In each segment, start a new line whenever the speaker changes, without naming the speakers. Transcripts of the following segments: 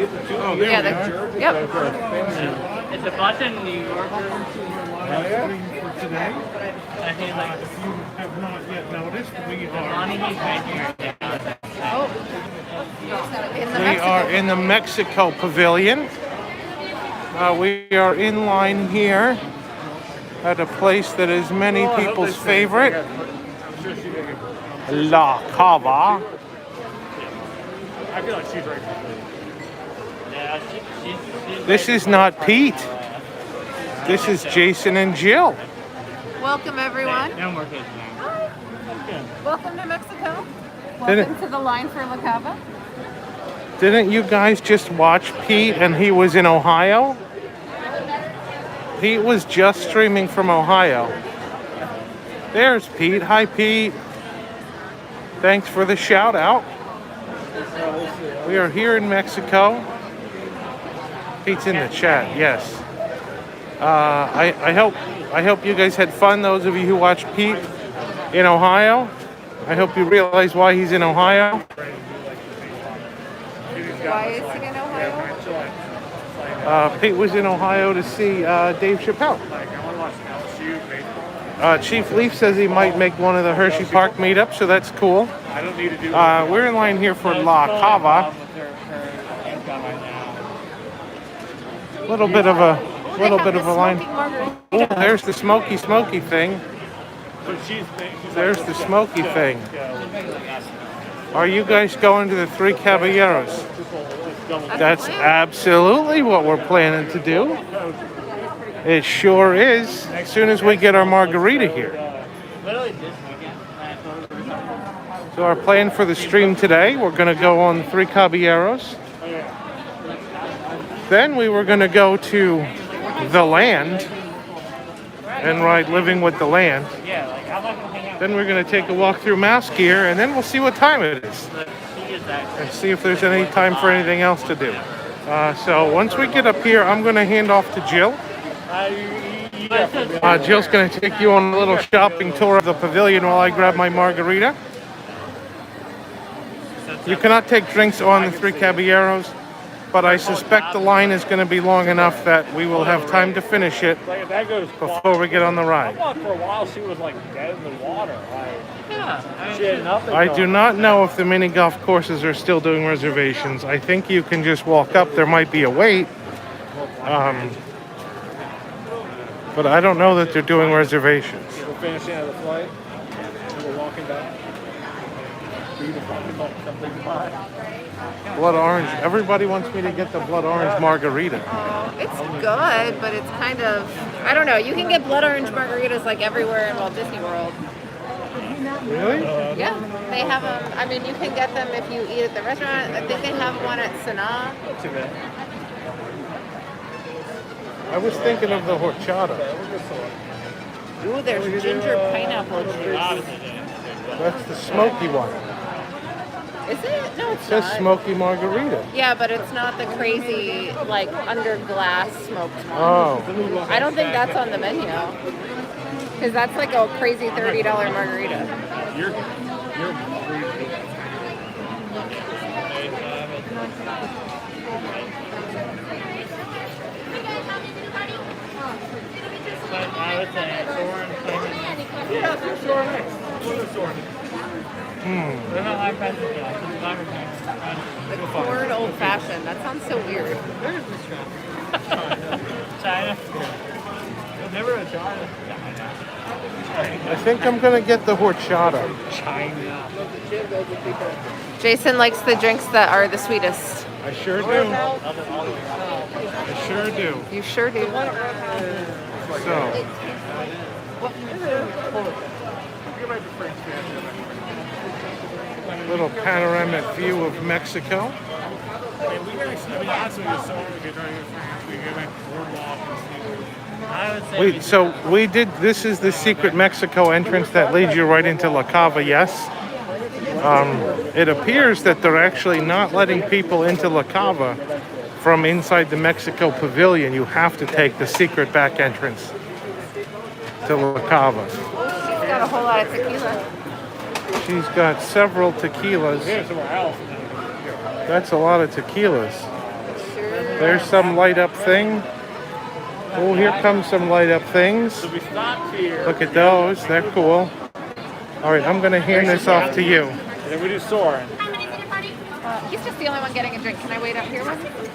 Oh, there
Yeah,
we are.
yep.
It's a button New Yorker.
For today,
I think like
if you have not yet noticed, we
Bonnie, he's right here.
Oh,
are in the Mexico Pavilion. We are in line here at a place that is many people's favorite, La Cava.
I feel like she's right.
Yeah, she's
This is not Pete. This is Jason and Jill.
welcome everyone.
No more kids now.
Welcome to Mexico.
Didn't-
Welcome to the line for La Cava.
Didn't you guys just watch Pete and he was in Ohio? Pete was just streaming from Ohio. There's Pete. Hi, Pete. Thanks for the shout out. We are here in Mexico. Pete's in the chat. Yes. I hope you guys had fun. Those of you who watched Pete in Ohio. I hope you realize why he's in Ohio.
Why is he in Ohio?
Pete was in Ohio to see Dave Chappelle. Chief Leaf says he might make one of the Hershey Park meetups, so that's cool.
I don't need to do
We're in line here for La Cava. A little bit of a line. Oh, there's the smoky thing. There's the smoky thing. Are you guys going to the Three Caballeros? That's absolutely what we're planning to do. It sure is. As soon as we get our margarita here. So our plan for the stream today, we're going to go on the Three Caballeros. Then we were going to go to the land and ride Living with the Land. Then we're going to take a walk through Mouse Gear, and then we'll see what time it is. And see if there's any time for anything else to do. So once we get up here, I'm going to hand off to Jill. Jill's going to take you on a little shopping tour of the pavilion while I grab my margarita. You cannot take drinks on the Three Caballeros, but I suspect the line is going to be long enough that we will have time to finish it before we get on the ride.
I thought for a while she was like dead in the water. She had nothing.
I do not know if the mini golf courses are still doing reservations. I think you can just walk up. There might be a wait. But I don't know that they're doing reservations.
We're finishing at the flight. We're walking back.
Blood orange. Everybody wants me to get the blood orange margarita.
Oh, it's good, but it's kind of, I don't know. You can get blood orange margaritas like everywhere in Walt Disney World.
Really?
Yeah, they have them. I mean, you can get them if you eat at the restaurant. I think they have one at Sanaa.
I was thinking of the horchata.
Ooh, there's ginger pineapple juice.
That's the smoky one.
Is it? No,
It
it's
says
not.
smoky margarita.
Yeah, but it's not the crazy, like, under glass smoked one.
Oh.
I don't think that's on the menu. Because that's like a crazy $30 margarita.
I would say They're not like pencils yet.
The corn old fashioned. That sounds so weird.
Where's this from? China. Never a China.
I think I'm going to get the horchata.
China.
Jason likes the drinks that are the sweetest.
I sure do. I sure do.
You sure do.
So, little panoramic view of Mexico. Wait, so we did, this is the secret Mexico entrance that leads you right into La Cava, yes? It appears that they're actually not letting people into La Cava from inside the Mexico Pavilion. You have to take the secret back entrance to La Cava.
She's got a whole lot of tequila.
She's got several tequilas. That's a lot of tequilas. There's some light up thing. Oh, here comes some light up things.
So we stopped here.
Look at those. They're cool. All right, I'm going to hand this off to you.
And then we do soaring.
He's just the only one getting a drink. Can I wait up here?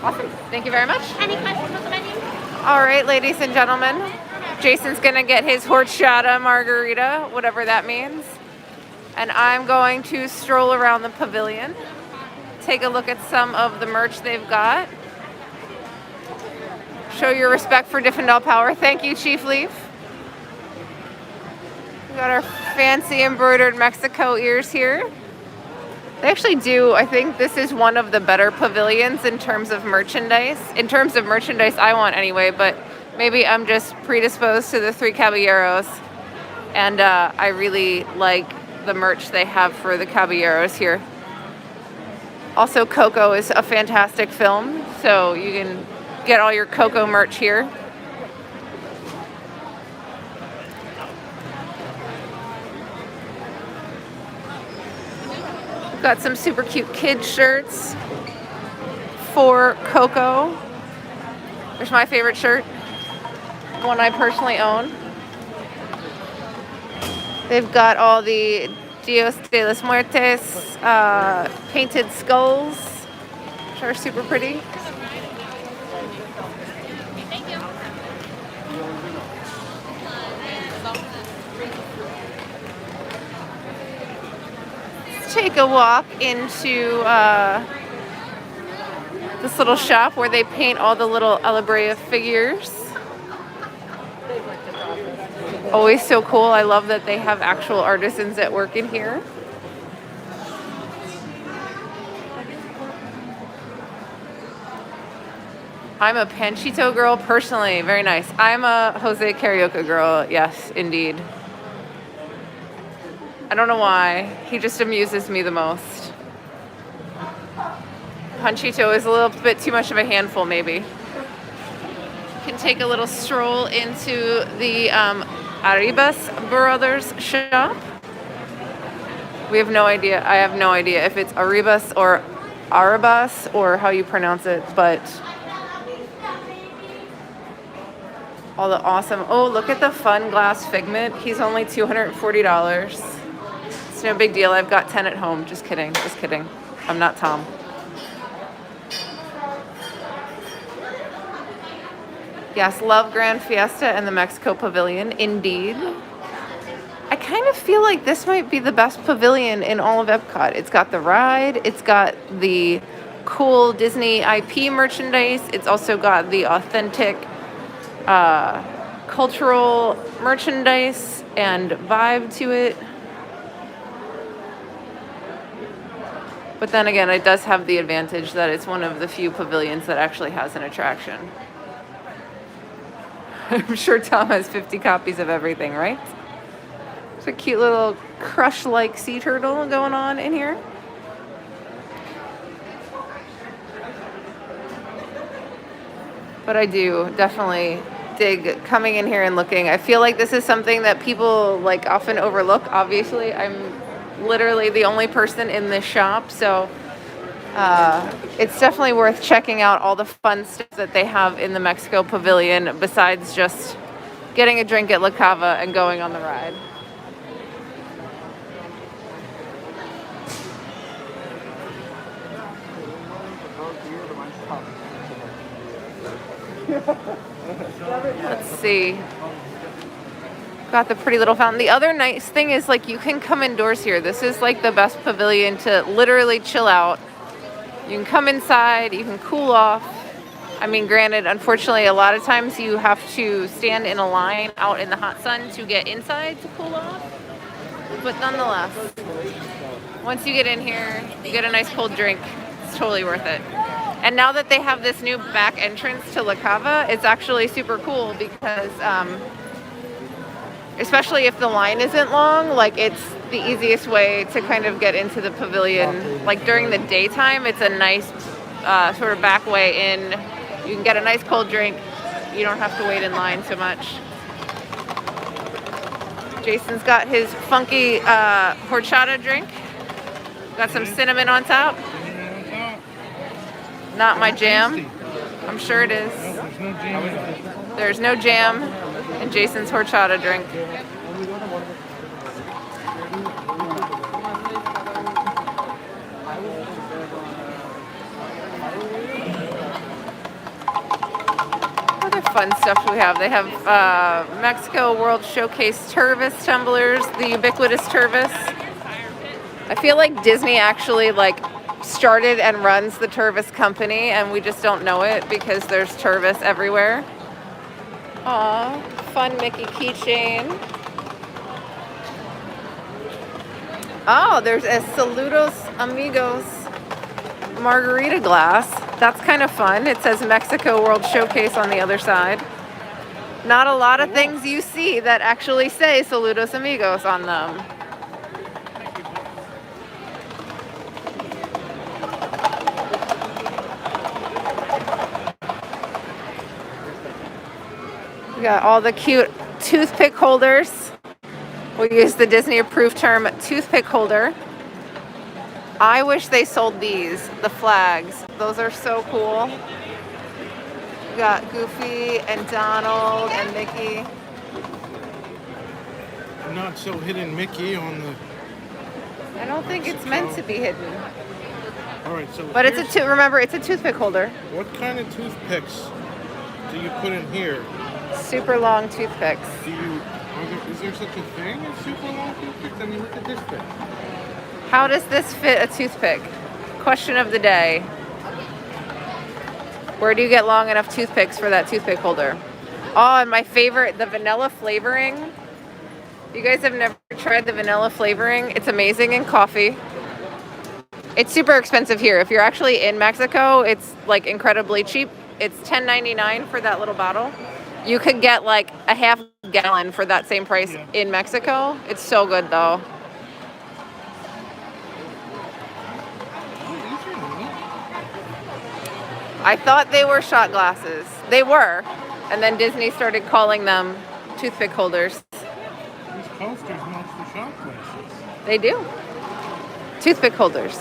Awesome. Thank you very much.
Any questions on the menu?
All right, ladies and gentlemen. Jason's going to get his horchata margarita, whatever that means. And I'm going to stroll around the pavilion, take a look at some of the merch they've got. Show your respect for Diffendall Power. Thank you, Chief Leaf. We got our fancy embroidered Mexico ears here. They actually do, I think this is one of the better pavilions in terms of merchandise. In terms of merchandise I want anyway, but maybe I'm just predisposed to the Three Caballeros. And I really like the merch they have for the Caballeros here. Also, Coco is a fantastic film, so you can get all your Coco merch here. Got some super cute kid shirts for Coco. There's my favorite shirt, one I personally own. They've got all the Dios de los Muertes painted skulls, which are super pretty. Take a walk into this little shop where they paint all the little Alabrea figures. Always so cool. I love that they have actual artisans that work in here. I'm a Panchito girl personally. Very nice. I'm a Jose Carioca girl. Yes, indeed. I don't know why. He just amuses me the most. Panchito is a little bit too much of a handful, maybe. You can take a little stroll into the Arribas Brothers shop. We have no idea. I have no idea if it's Arribas or Arabas or how you pronounce it, but all the awesome. Oh, look at the fun glass figment. He's only $240. It's no big deal. I've got 10 at home. Just kidding. Just kidding. I'm not Tom. Yes, love Grand Fiesta and the Mexico Pavilion. Indeed. I kind of feel like this might be the best pavilion in all of Epcot. It's got the ride. It's got the cool Disney IP merchandise. It's also got the authentic cultural merchandise and vibe to it. But then again, it does have the advantage that it's one of the few pavilions that actually has an attraction. I'm sure Tom has 50 copies of everything, right? There's a cute little crush-like sea turtle going on in here. But I do definitely dig coming in here and looking. I feel like this is something that people like often overlook. Obviously, I'm literally the only person in this shop, so it's definitely worth checking out all the fun stuff that they have in the Mexico Pavilion besides just getting a drink at La Cava and going on the ride. Let's see. Got the pretty little fountain. The other nice thing is, like, you can come indoors here. This is like the best pavilion to literally chill out. You can come inside, you can cool off. I mean, granted, unfortunately, a lot of times you have to stand in a line out in the hot sun to get inside to cool off. But nonetheless, once you get in here, you get a nice cold drink. It's totally worth it. And now that they have this new back entrance to La Cava, it's actually super cool because especially if the line isn't long, like, it's the easiest way to kind of get into the pavilion. Like, during the daytime, it's a nice sort of back way in. You can get a nice cold drink. You don't have to wait in line so much. Jason's got his funky horchata drink. Got some cinnamon on top. Not my jam. I'm sure it is.
No, there's no jam.
There's no jam in Jason's horchata drink. Other fun stuff we have. They have Mexico World Showcase Tervis tumblers, the ubiquitous Tervis. I feel like Disney actually started and runs the Tervis company, and we just don't know it because there's Tervis everywhere. Aw, fun Mickey keychain. Oh, there's a Saludos Amigos margarita glass. That's kind of fun. It says Mexico World Showcase on the other side. Not a lot of things you see that actually say Saludos Amigos on them. We got all the cute toothpick holders. We use the Disney-approved term toothpick holder. I wish they sold these, the flags. Those are so cool. We got Goofy and Donald and Mickey.
Not so hidden Mickey on the.
I don't think it's meant to be hidden.
All right, so.
But remember, it's a toothpick holder.
What kind of toothpicks do you put in here?
Super long toothpicks.
Is there such a thing as super long toothpicks? I mean, look at this thing.
How does this fit a toothpick? Question of the day. Where do you get long enough toothpicks for that toothpick holder? Oh, and my favorite, the vanilla flavoring. You guys have never tried the vanilla flavoring? It's amazing in coffee. It's super expensive here. If you're actually in Mexico, it's incredibly cheap. It's $10.99 for that little bottle. You could get a half gallon for that same price in Mexico. It's so good though. I thought they were shot glasses. They were. And then Disney started calling them toothpick holders.
These coasters match the shot glasses.
They do. Toothpick holders.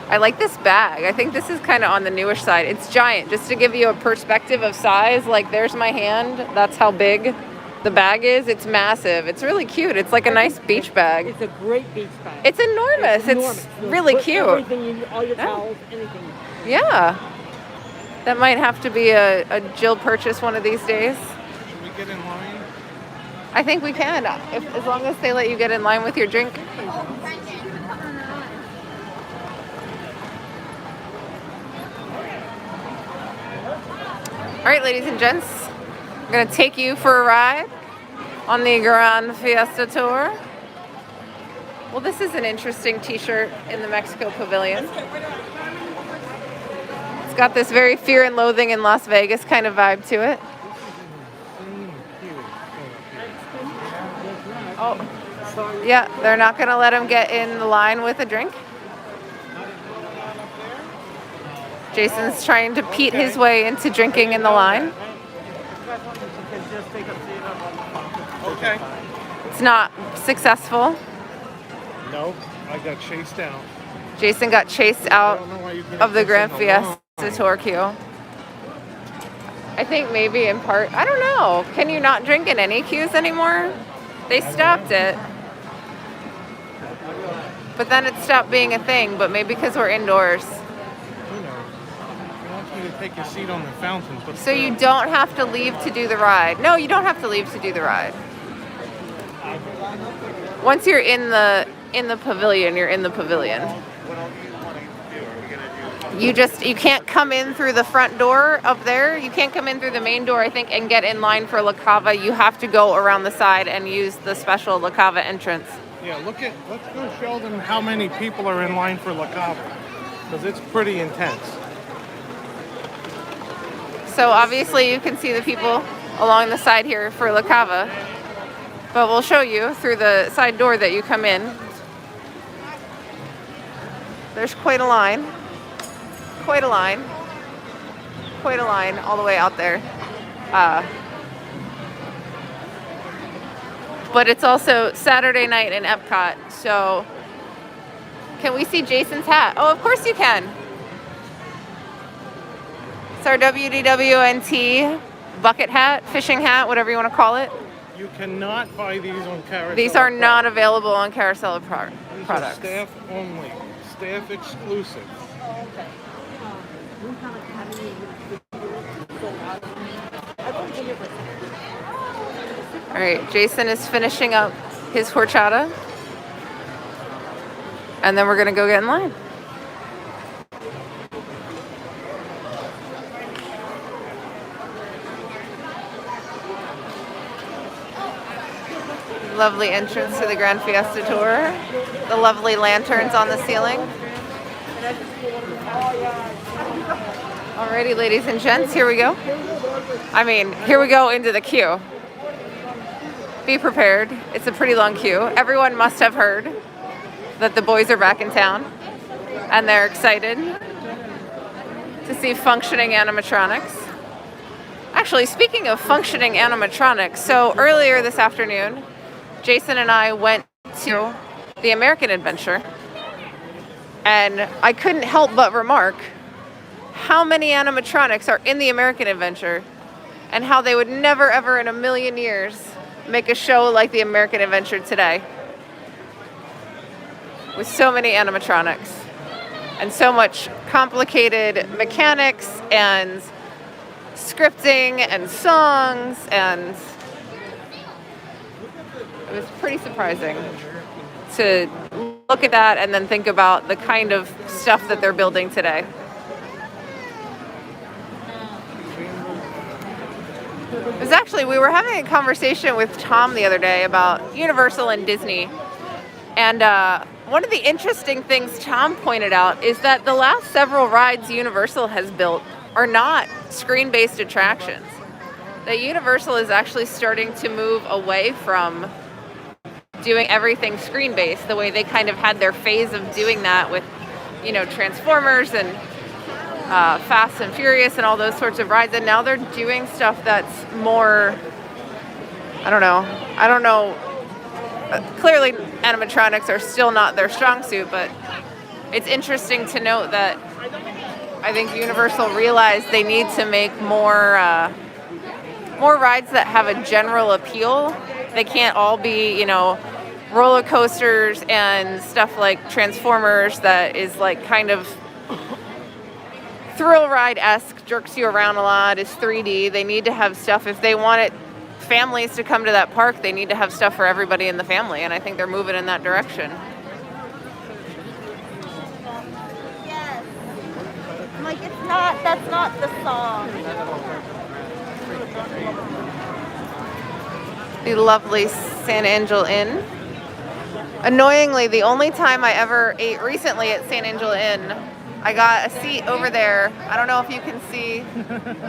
I like this bag. I think this is kind of on the newish side. It's giant. Just to give you a perspective of size, there's my hand. That's how big the bag is. It's massive. It's really cute. It's like a nice beach bag.
It's a great beach bag.
It's enormous. It's really cute.
Everything, all your towels, anything.
Yeah. That might have to be a Jill purchase one of these days.
Should we get in line?
I think we can, as long as they let you get in line with your drink. All right, ladies and gents, I'm going to take you for a ride on the Grand Fiesta Tour. Well, this is an interesting t-shirt in the Mexico Pavilion. It's got this very Fear and Loathing in Las Vegas kind of vibe to it. Oh, yeah, they're not going to let him get in the line with a drink. Jason's trying to Pete his way into drinking in the line.
Okay.
It's not successful.
No, I got chased out.
Jason got chased out of the Grand Fiesta Tour queue. I think maybe in part, I don't know. Can you not drink in any queues anymore? They stopped it. But then it stopped being a thing, but maybe because we're indoors.
To take a seat on the fountains, but
so you don't have to leave to do the ride. No, you don't have to leave to do the ride. Once you're in the pavilion, you're in the pavilion. You can't come in through the front door up there. You can't come in through the main door, I think, and get in line for La Cava. You have to go around the side and use the special La Cava entrance.
Yeah, let's go show them how many people are in line for La Cava, because it's pretty intense.
So obviously you can see the people along the side here for La Cava, but we'll show you through the side door that you come in. There's quite a line all the way out there. But it's also Saturday night in Epcot, so Can we see Jason's hat? Oh, of course you can. It's our WDWNT bucket hat, fishing hat, whatever you want to call it.
You cannot buy these on Carousel.
These are not available on Carousel products.
These are staff only, staff exclusive.
All right, Jason is finishing up his horchata. And then we're going to go get in line. Lovely entrance to the Grand Fiesta Tour. The lovely lanterns on the ceiling. Alrighty, ladies and gents, here we go. Here we go into the queue. Be prepared. It's a pretty long queue. Everyone must have heard that the boys are back in town, and they're excited to see functioning animatronics. Actually, speaking of functioning animatronics, so earlier this afternoon, Jason and I went to the American Adventure, and I couldn't help but remark how many animatronics are in the American Adventure, and how they would never ever in a million years make a show like the American Adventure today, with so many animatronics and so much complicated mechanics and scripting and songs, and it was pretty surprising to look at that and then think about the kind of stuff that they're building today. It was actually, we were having a conversation with Tom the other day about Universal and Disney, and one of the interesting things Tom pointed out is that the last several rides Universal has built are not screen-based attractions. That Universal is actually starting to move away from doing everything screen-based, the way they kind of had their phase of doing that with, Transformers and Fast and Furious and all those sorts of rides, and now they're doing stuff that's more, I don't know. Clearly, animatronics are still not their strong suit, but it's interesting to note that I think Universal realized they need to make more rides that have a general appeal. They can't all be, roller coasters and stuff like Transformers that is like kind of thrill ride-esque, jerks you around a lot, is 3D. They need to have stuff, if they want families to come to that park, they need to have stuff for everybody in the family, and I think they're moving in that direction.
Yes. Like, that's not the song.
The lovely San Angel Inn. Annoyingly, the only time I ever ate recently at San Angel Inn, I got a seat over there. I don't know if you can see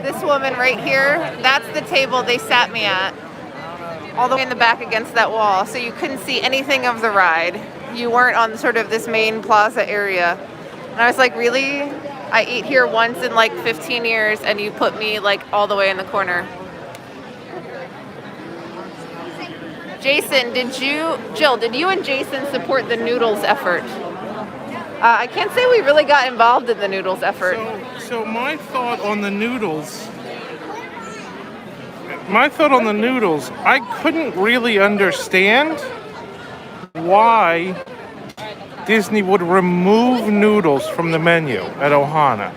this woman right here. That's the table they sat me at, all the way in the back against that wall, so you couldn't see anything of the ride. You weren't on sort of this main plaza area. And I was like, really? I eat here once in like 15 years and you put me like all the way in the corner. Jill, did you and Jason support the Noodles effort? I can't say we really got involved in the Noodles effort.
So my thought on the noodles, I couldn't really understand why Disney would remove noodles from the menu at Ohana,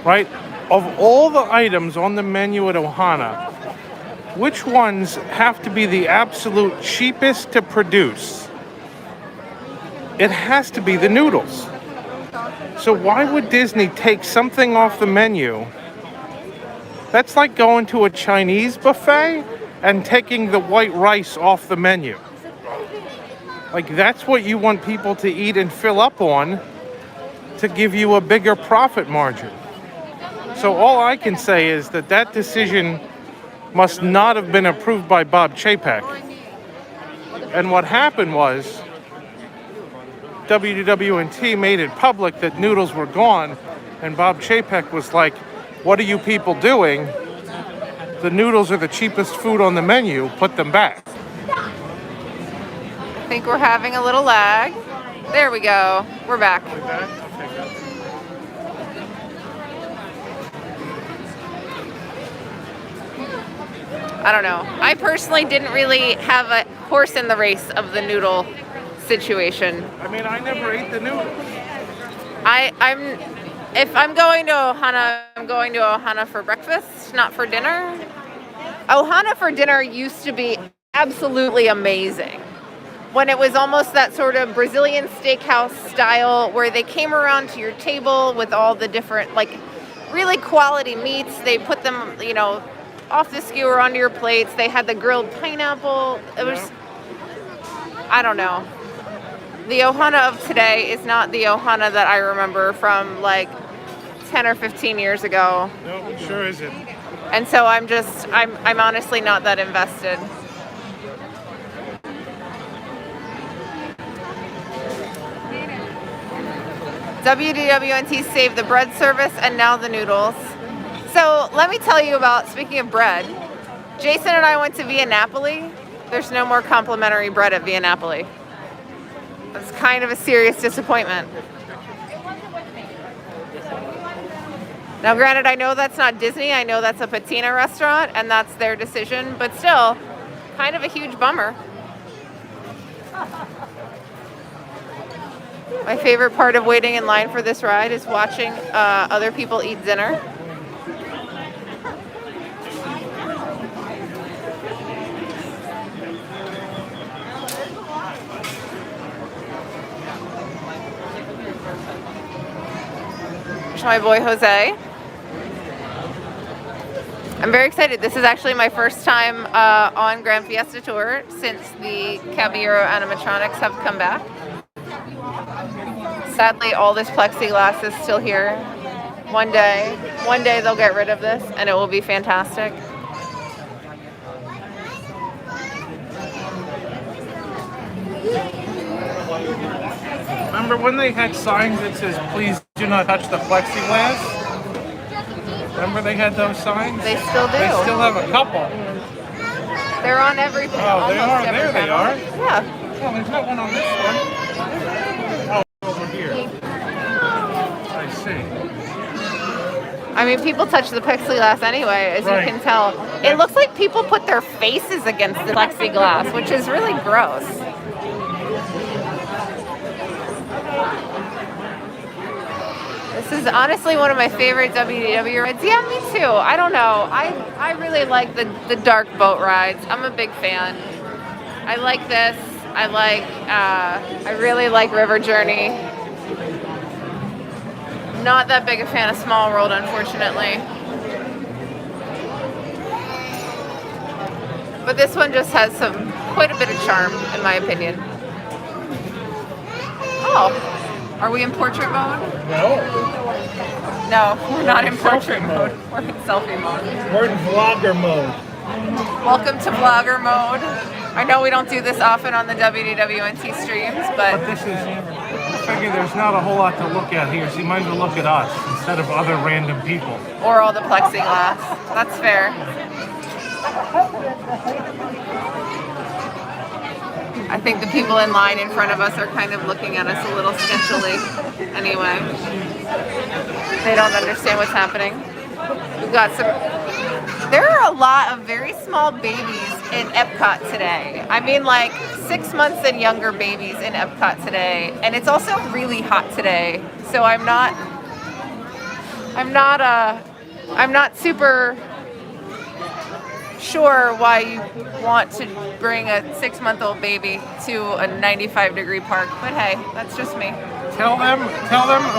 right? Of all the items on the menu at Ohana, which ones have to be the absolute cheapest to produce? It has to be the noodles. So why would Disney take something off the menu? That's like going to a Chinese buffet and taking the white rice off the menu. Like, that's what you want people to eat and fill up on to give you a bigger profit margin. So all I can say is that decision must not have been approved by Bob Chapek. And what happened was WDWNT made it public that noodles were gone, and Bob Chapek was like, what are you people doing? The noodles are the cheapest food on the menu, put them back.
I think we're having a little lag. There we go. We're back.
We back? Okay, good.
I don't know. I personally didn't really have a horse in the race of the noodle situation.
I mean, I never ate the noodles.
If I'm going to Ohana, I'm going to Ohana for breakfast, not for dinner. Ohana for dinner used to be absolutely amazing. When it was almost that sort of Brazilian steakhouse style where they came around to your table with all the different, like, really quality meats. They put them, you know, off the skewer onto your plates. They had the grilled pineapple. It was, I don't know. The Ohana of today is not the Ohana that I remember from like 10 or 15 years ago.
No, it sure isn't.
And so I'm honestly not that invested. WDWNT saved the bread service and now the noodles. So let me tell you about, speaking of bread, Jason and I went to Via Napoli. There's no more complimentary bread at Via Napoli. It's kind of a serious disappointment. Now granted, I know that's not Disney, I know that's a patina restaurant and that's their decision, but still, kind of a huge bummer. My favorite part of waiting in line for this ride is watching other people eat dinner. My boy Jose. I'm very excited. This is actually my first time on Grand Fiesta Tour since the Caballero animatronics have come back. Sadly, all this plexiglass is still here. One day they'll get rid of this and it will be fantastic.
Remember when they had signs that says, please do not touch the plexiglass? Remember they had those signs?
They still do.
They still have a couple.
They're on everything.
Oh, they
almost
are?
every
There they
panel.
are.
Yeah.
Oh, there's not one on this one. Oh, over here. I see.
I mean, people touch the plexiglass anyway, as
Right.
you can tell. It looks like people put their faces against the plexiglass, which is really gross. This is honestly one of my favorite WDW rides. Yeah, me too. I don't know. I really like the dark boat rides. I'm a big fan. I like this. I really like River Journey. Not that big a fan of Small World, unfortunately. But this one just has quite a bit of charm, in my opinion. Oh, are we in portrait mode?
No,
No, we're not in
Selfie
portrait
mode.
mode. We're in selfie mode.
we're in vlogger mode.
Welcome to vlogger mode. I know we don't do this often on the WDWNT streams,
But
but
this is, I figure there's not a whole lot to look at here, so you might as well look at us instead of other random people.
or all the plexiglass. That's fair. I think the people in line in front of us are kind of looking at us a little sketchily. Anyway, they don't understand what's happening. We've got some. There are a lot of very small babies in Epcot today. I mean, like 6 months and younger babies in Epcot today, and it's also really hot today. So I'm not super sure why you want to bring a 6-month-old baby to a 95-degree park, but hey, that's just me.
Tell them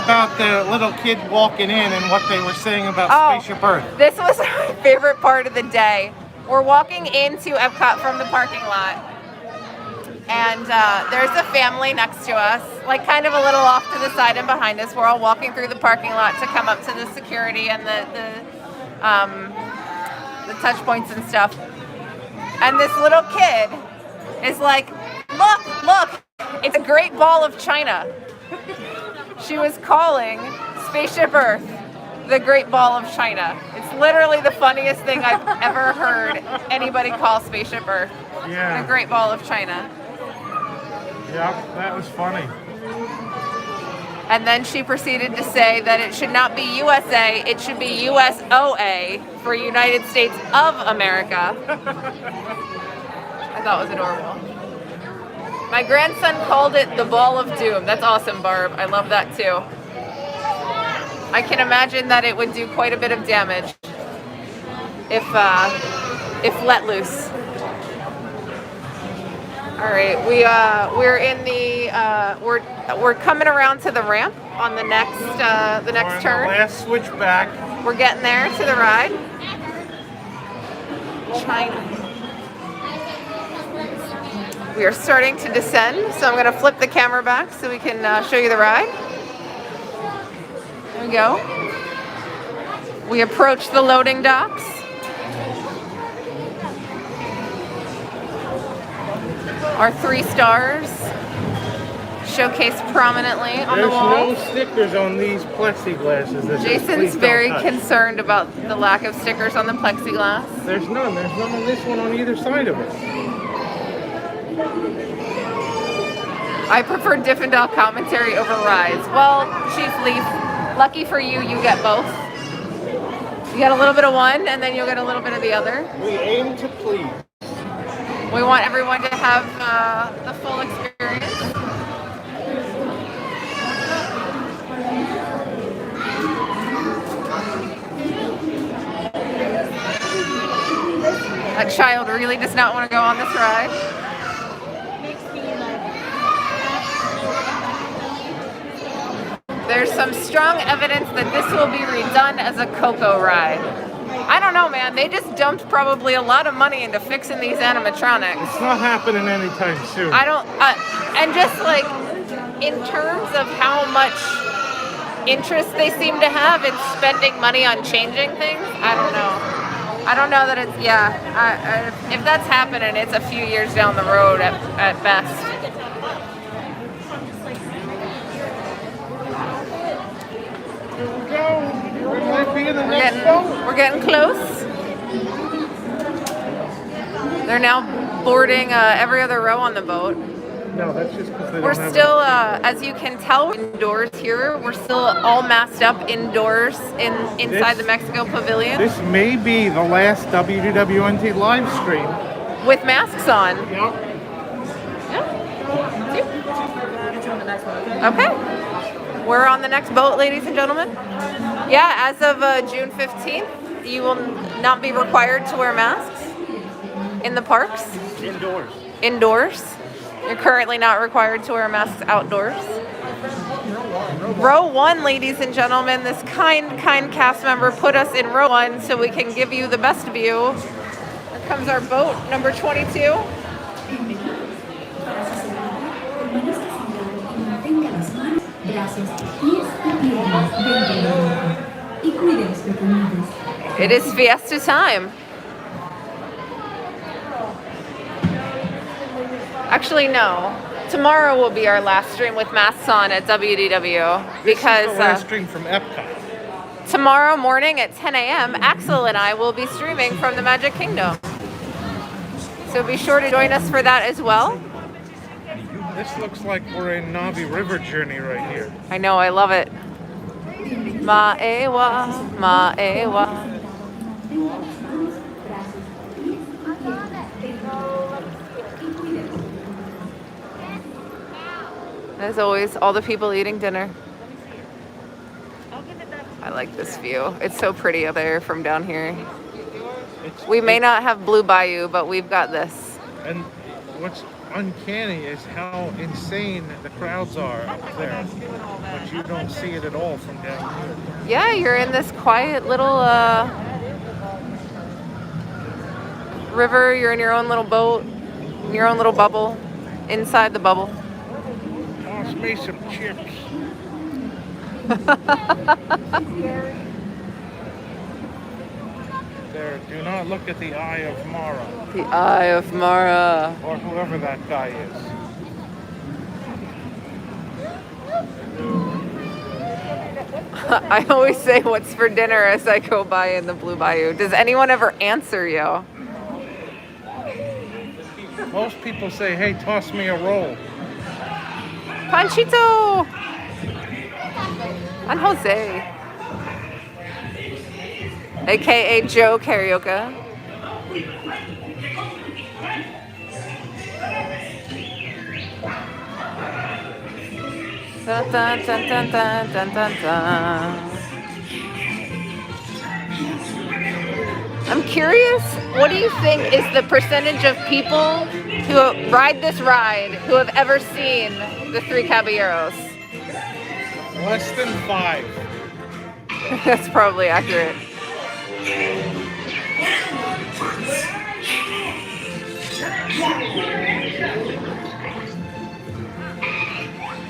about the little kid walking in and what they were saying about Spaceship Earth.
This was my favorite part of the day. We're walking into Epcot from the parking lot, and there's a family next to us, like kind of a little off to the side and behind us. We're all walking through the parking lot to come up to the security and the touch points and stuff. And this little kid is like, look, it's a great ball of China. She was calling Spaceship Earth the Great Ball of China. It's literally the funniest thing I've ever heard anybody call Spaceship Earth.
Yeah.
The Great Ball of China.
Yeah, that was funny.
And then she proceeded to say that it should not be USA, it should be USOA for United States of America. I thought it was adorable. My grandson called it the ball of doom. That's awesome, Barb. I love that too. I can imagine that it would do quite a bit of damage if let loose. All right, we're in the we're coming around to the ramp on the next turn.
The last switch back.
We're getting there to the ride. China. We are starting to descend, so I'm going to flip the camera back so we can show you the ride. There we go. We approach the loading docks. Our 3 stars showcased prominently on the wall.
There's no stickers on these plexiglasses. That says,
Jason's
"Please don't
very
touch."
concerned about the lack of stickers on the plexiglass.
There's none. There's none on this one on either side of it.
I prefer Diffendale commentary over rides. Well, Chief Leaf, lucky for you, you get both. You get a little bit of one, and then you'll get a little bit of the other.
We aim to please.
We want everyone to have the full experience. That child really does not want to go on this ride. There's some strong evidence that this will be redone as a Coco ride. I don't know, man. They just dumped probably a lot of money into fixing these animatronics.
It's not happening anytime soon.
I don't, and just like in terms of how much interest they seem to have in spending money on changing things, I don't know. I don't know that it's, if that's happening, it's a few years down the road at best. We're getting close. They're now boarding every other row on the boat.
No, that's just because they
We're
don't have
still, as you can tell, indoors here. We're still all masked up indoors inside the Mexico Pavilion
This may be the last WDWNT live stream.
with masks on.
Yep.
Yeah. Okay. We're on the next boat, ladies and gentlemen. Yeah, as of June 15th, you will not be required to wear masks in the parks.
Indoors.
Indoors. You're currently not required to wear masks outdoors. Row 1, ladies and gentlemen. This kind cast member put us in row 1 so we can give you the best view. Here comes our boat, number 22. It is fiesta time. Actually, no. Tomorrow will be our last stream with masks on at WDW because
This is the last stream from Epcot.
tomorrow morning at 10 a.m., Axel and I will be streaming from the Magic Kingdom. So be sure to join us for that as well.
This looks like we're in Navi River Journey right here.
I know, I love it. Maewa, maewa. As always, all the people eating dinner. I like this view. It's so pretty up there from down here. We may not have Blue Bayou, but we've got this.
And what's uncanny is how insane the crowds are up there. But you don't see it at all from down here.
Yeah, you're in this quiet little river. You're in your own little boat, in your own little bubble, inside the bubble.
Toss me some chips. There, do not look at the Eye of Mara.
The Eye of Mara.
Or whoever that guy is.
I always say what's for dinner as I go by in the Blue Bayou. Does anyone ever answer you?
Most people say, hey, toss me a roll.
Panchito! And Jose. AKA Joe Karaoke. Dun, dun, dun, dun, dun, dun, dun, dun. I'm curious, what do you think is the percentage of people who ride this ride who have ever seen the Three Caballeros?
Less than 5.
That's probably accurate.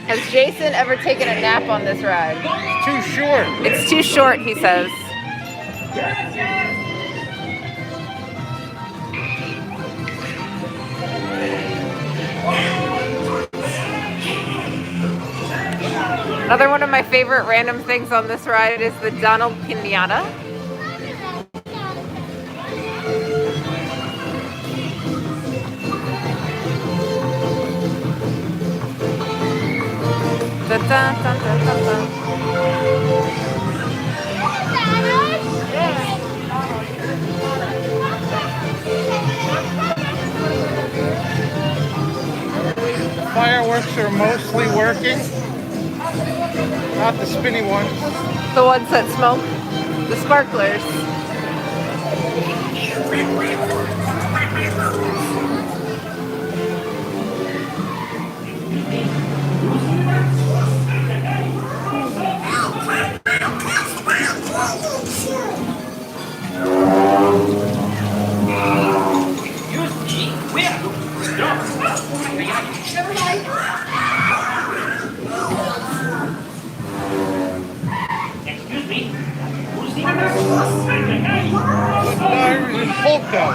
Has Jason ever taken a nap on this ride?
Too short.
It's too short, he says. Another one of my favorite random things on this ride is the Donald Piñata. Dun, dun, dun, dun, dun, dun.
Fireworks are mostly working. Not the spinny ones.
The ones that smoke, the sparklers.
Irish polka.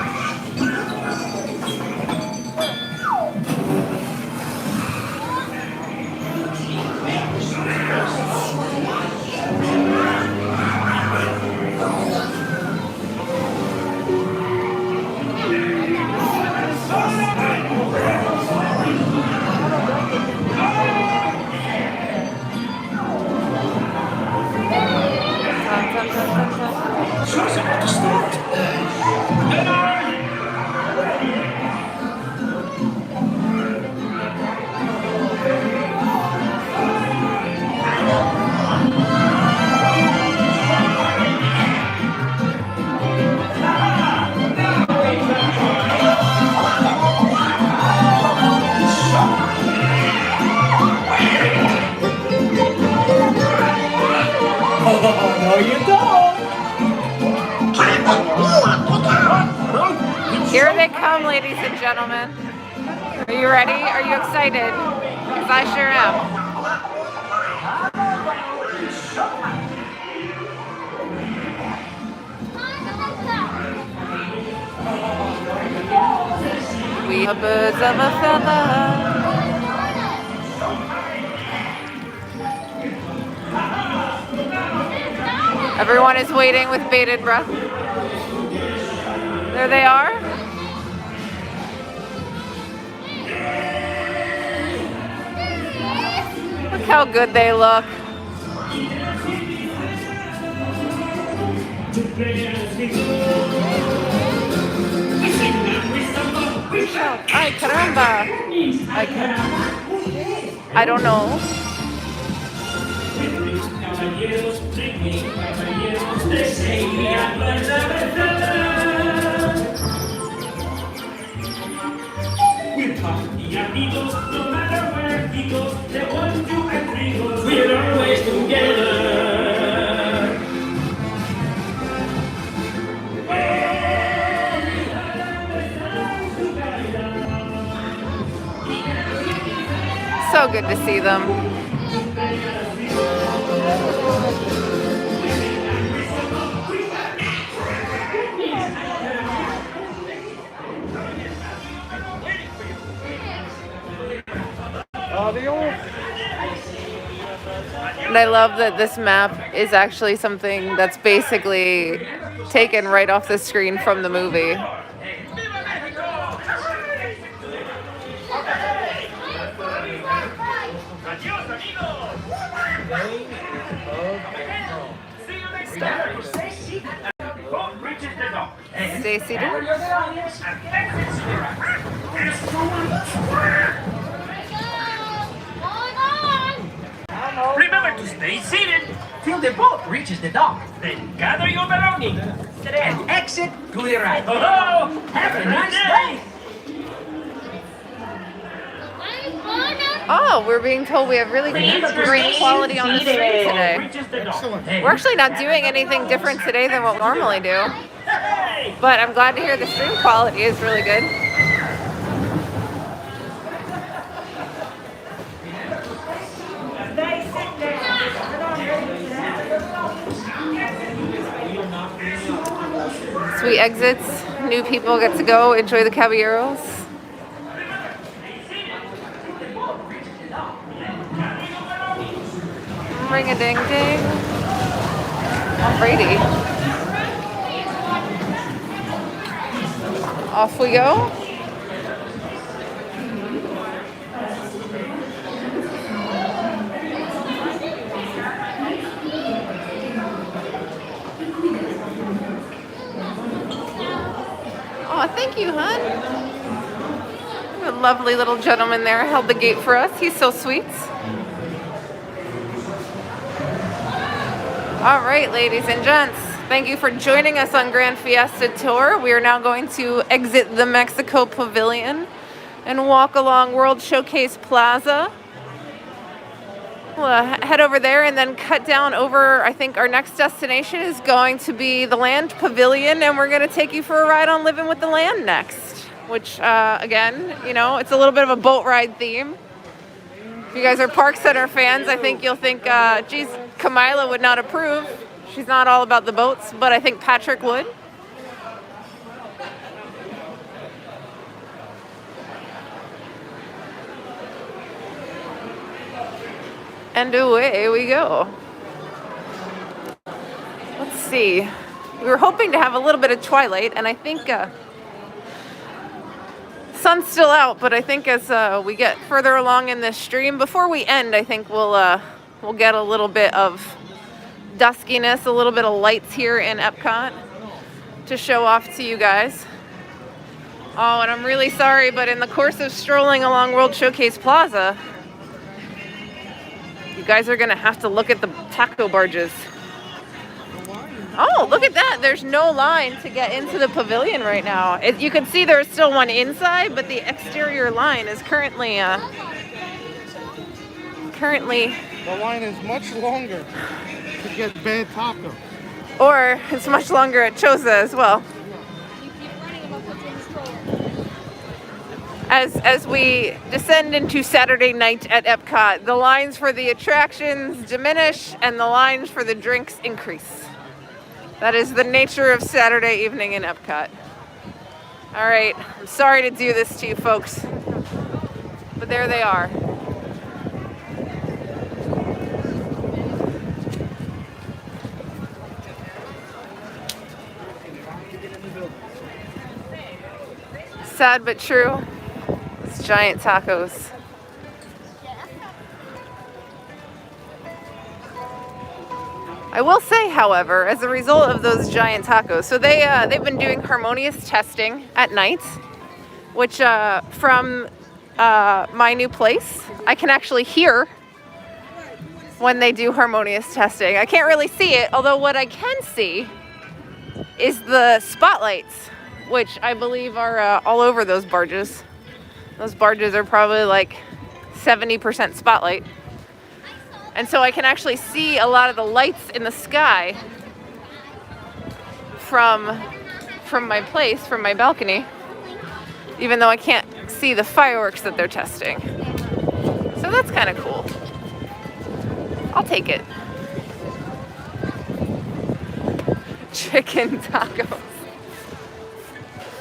Here they come, ladies and gentlemen. Are you ready? Are you excited? Because I sure am. We are birds of a feather. Everyone is waiting with bated breath. There they are. Look how good they look. Ay, caramba. I don't know.
We're always together.
So good to see them. And I love that this map is actually something that's basically taken right off the screen from the movie. stuff. Stay seated.
Remember to stay seated till the boat reaches the dock. Then gather your belongings and exit to the right. Oh, have a nice day.
Oh, we're being told we have really great quality on the stream today. We're actually not doing anything different today than what we normally do. But I'm glad to hear the stream quality is really good. Sweet exits. New people get to go enjoy the caballeros. Ring a ding ding. Alrighty. Off we go. Oh, thank you, hon. A lovely little gentleman there held the gate for us. He's so sweet. All right, ladies and gents, thank you for joining us on Grand Fiesta Tour. We are now going to exit the Mexico Pavilion and walk along World Showcase Plaza. We'll head over there and then cut down over, I think our next destination is going to be the Land Pavilion, and we're going to take you for a ride on Living with the Land next, which, again, you know, it's a little bit of a boat ride theme. If you guys are Park Center fans, I think you'll think, geez, Camila would not approve. She's not all about the boats, but I think Patrick would. And away we go. Let's see. We were hoping to have a little bit of Twilight, and I think sun's still out, but I think as we get further along in this stream, before we end, I think we'll get a little bit of duskiness, a little bit of lights here in Epcot to show off to you guys. Oh, and I'm really sorry, but in the course of strolling along World Showcase Plaza, you guys are gonna have to look at the taco barges. Oh, look at that. There's no line to get into the pavilion right now. You can see there's still one inside, but the exterior line is currently... The
line is much longer to get bad taco.
Or it's much longer at Choza as well. As we descend into Saturday night at Epcot, the lines for the attractions diminish and the lines for the drinks increase. That is the nature of Saturday evening in Epcot. All right, I'm sorry to do this to you folks, but there they are. Sad but true. It's giant tacos. I will say, however, as a result of those giant tacos, so they've been doing harmonious testing at night, which from my new place, I can actually hear when they do harmonious testing. I can't really see it, although what I can see is the spotlights, which I believe are all over those barges. Those barges are probably like 70% spotlight. And so I can actually see a lot of the lights in the sky from my place, from my balcony, even though I can't see the fireworks that they're testing. So that's kind of cool. I'll take it. Chicken tacos.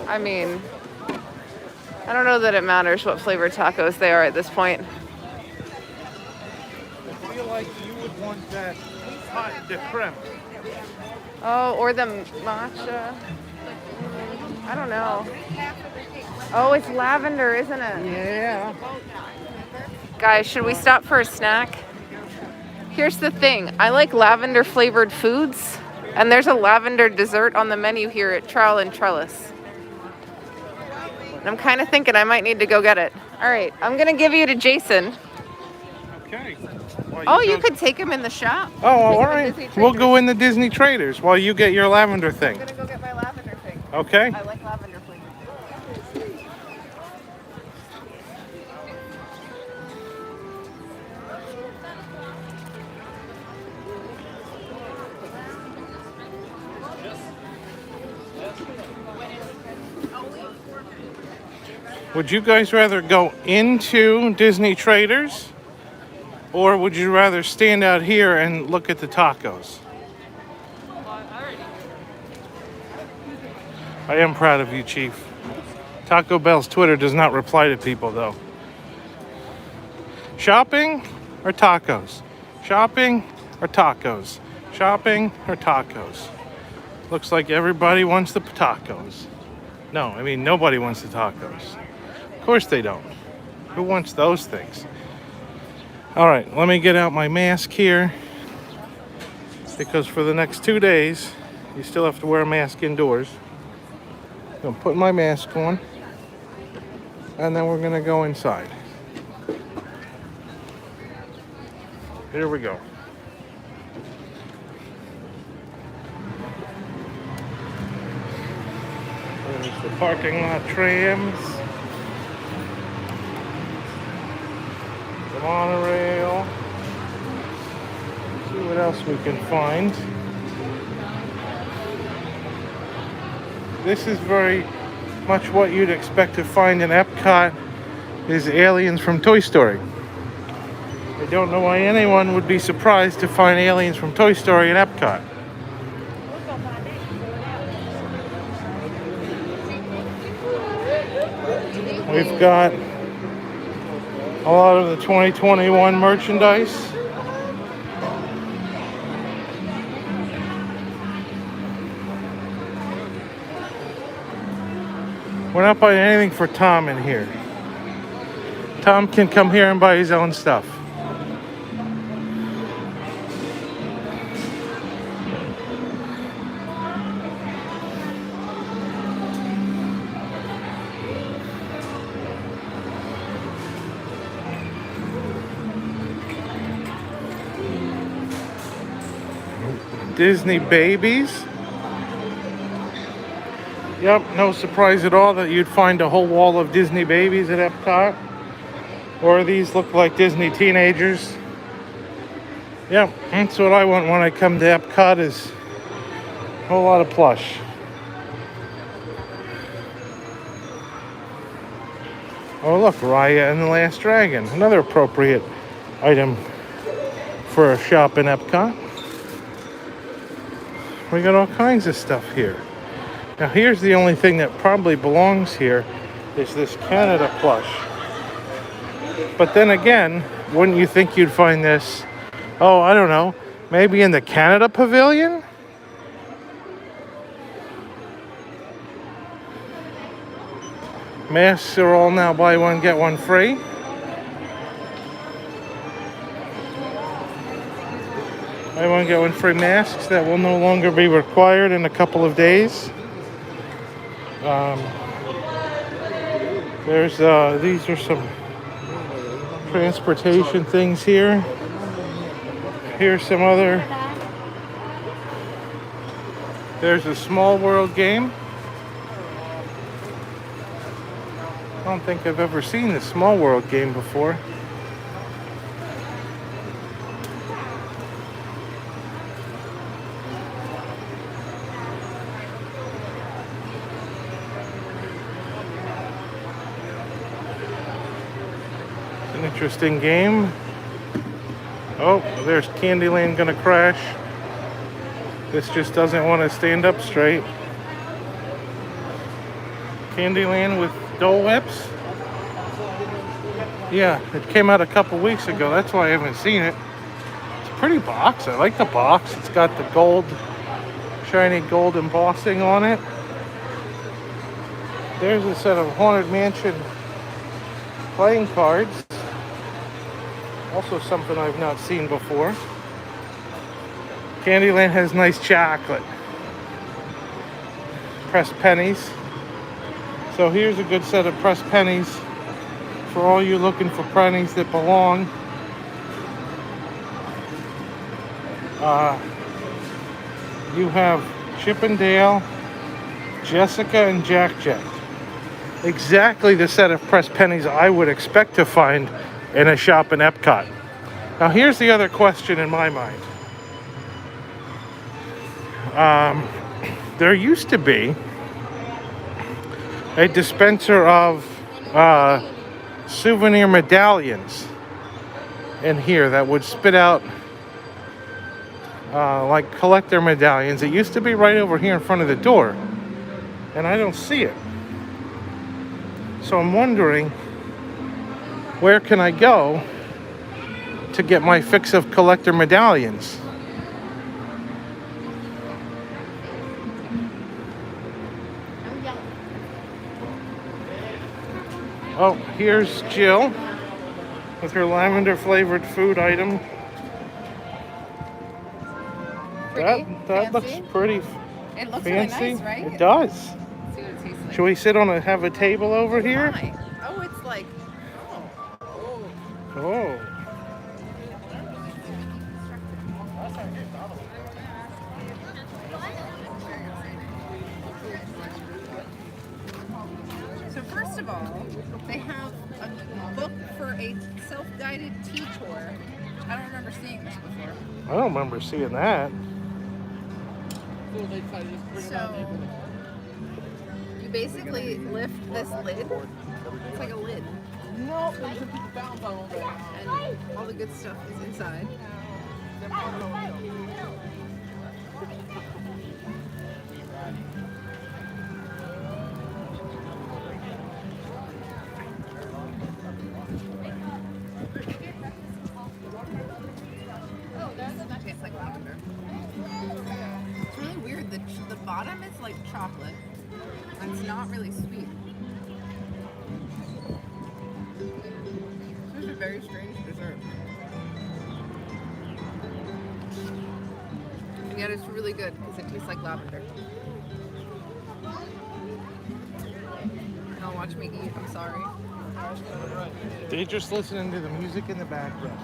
I mean, I don't know that it matters what flavor tacos they are at this point.
I feel like you would want that hot de creme.
Oh, or the matcha. I don't know. Oh, it's lavender, isn't it?
Yeah.
Guys, should we stop for a snack? Here's the thing. I like lavender flavored foods, And there's a lavender dessert on the menu here at Trowel and Trellis. And I'm kind of thinking I might need to go get it. All right, I'm going to give you to Jason.
Okay.
Oh, you could take him in the shop.
Oh, all
Take him in
right.
Disney
We'll
Traders.
go in the Disney Traders while you get your lavender thing.
I'm going to go get my lavender thing.
Okay.
I like lavender flavor.
Would you guys rather go into Disney Traders, or would you rather stand out here and look at the tacos? I am proud of you, Chief. Taco Bell's Twitter does not reply to people, though. Shopping or tacos? Shopping or tacos? Shopping or tacos? Looks like everybody wants the tacos. No, I mean, nobody wants the tacos. Of course they don't. Who wants those things? All right, let me get out my mask here, because for the next 2 days, you still have to wear a mask indoors. I'm gonna put my mask on, and then we're gonna go inside. Here we go. There's the parking lot trams. The monorail. See what else we can find. This is very much what you'd expect to find in Epcot, is aliens from Toy Story. I don't know why anyone would be surprised to find aliens from Toy Story in Epcot. We've got a lot of the 2021 merchandise. We're not buying anything for Tom in here. Tom can come here and buy his own stuff. Disney babies. Yep, no surprise at all that you'd find a whole wall of Disney babies at Epcot. Or these look like Disney teenagers. Yep, that's what I want when I come to Epcot, is a whole lot of plush. Oh look, Raya and the Last Dragon. Another appropriate item for a shop in Epcot. We got all kinds of stuff here. Now here's the only thing that probably belongs here, is this Canada plush. But then again, wouldn't you think you'd find this, oh, I don't know, maybe in the Canada Pavilion? Masks are all now buy one, get one free. Buy one, get one free masks that will no longer be required in a couple of days. These are some transportation things here. Here's some other. There's a Small World game. I don't think I've ever seen the Small World game before. Interesting game. Oh, there's Candyland gonna crash. This just doesn't want to stand up straight. Candyland with Dole Whips. Yeah, it came out a couple weeks ago. That's why I haven't seen it. It's a pretty box. I like the box. It's got the gold, shiny gold embossing on it. There's a set of Haunted Mansion playing cards. Also something I've not seen before. Candyland has nice chocolate. Pressed pennies. So here's a good set of pressed pennies for all you looking for pennies that belong. You have Chip and Dale, Jessica, and Jack Jack. Exactly the set of pressed pennies I would expect to find in a shop in Epcot. Now here's the other question in my mind. There used to be a dispenser of souvenir medallions in here that would spit out like collector medallions. It used to be right over here in front of the door, and I don't see it. So I'm wondering, where can I go to get my fix of collector medallions? Oh, here's Jill with her lavender flavored food item. That looks pretty
It looks
fancy.
really nice, right?
It does.
Let's see what it tastes like.
Should we sit on have a table over here?
Why? Oh, it's like,
Oh.
So first of all, they have a book for a self-guided tea tour. I don't remember seeing this before.
I don't remember seeing that.
So you basically lift this lid. It's like a lid. And all the good stuff is inside. That tastes like lavender. It's really weird. The bottom is like chocolate. It's not really sweet. This is a very strange dessert. And yet it's really good because it tastes like lavender. Don't watch me eat. I'm sorry.
They're just listening to the music in the background.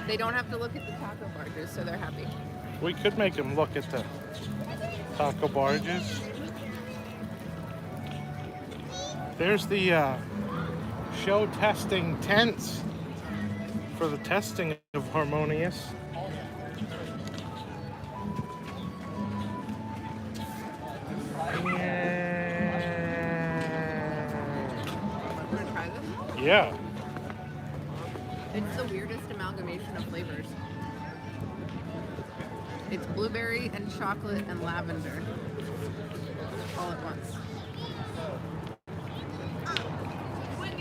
They don't have to look at the taco barges, so they're happy.
We could make them look at the taco barges. There's the show testing tents for the testing of Harmonious.
Want to try this?
Yeah.
It's the weirdest amalgamation of flavors. It's blueberry and chocolate and lavender all at once.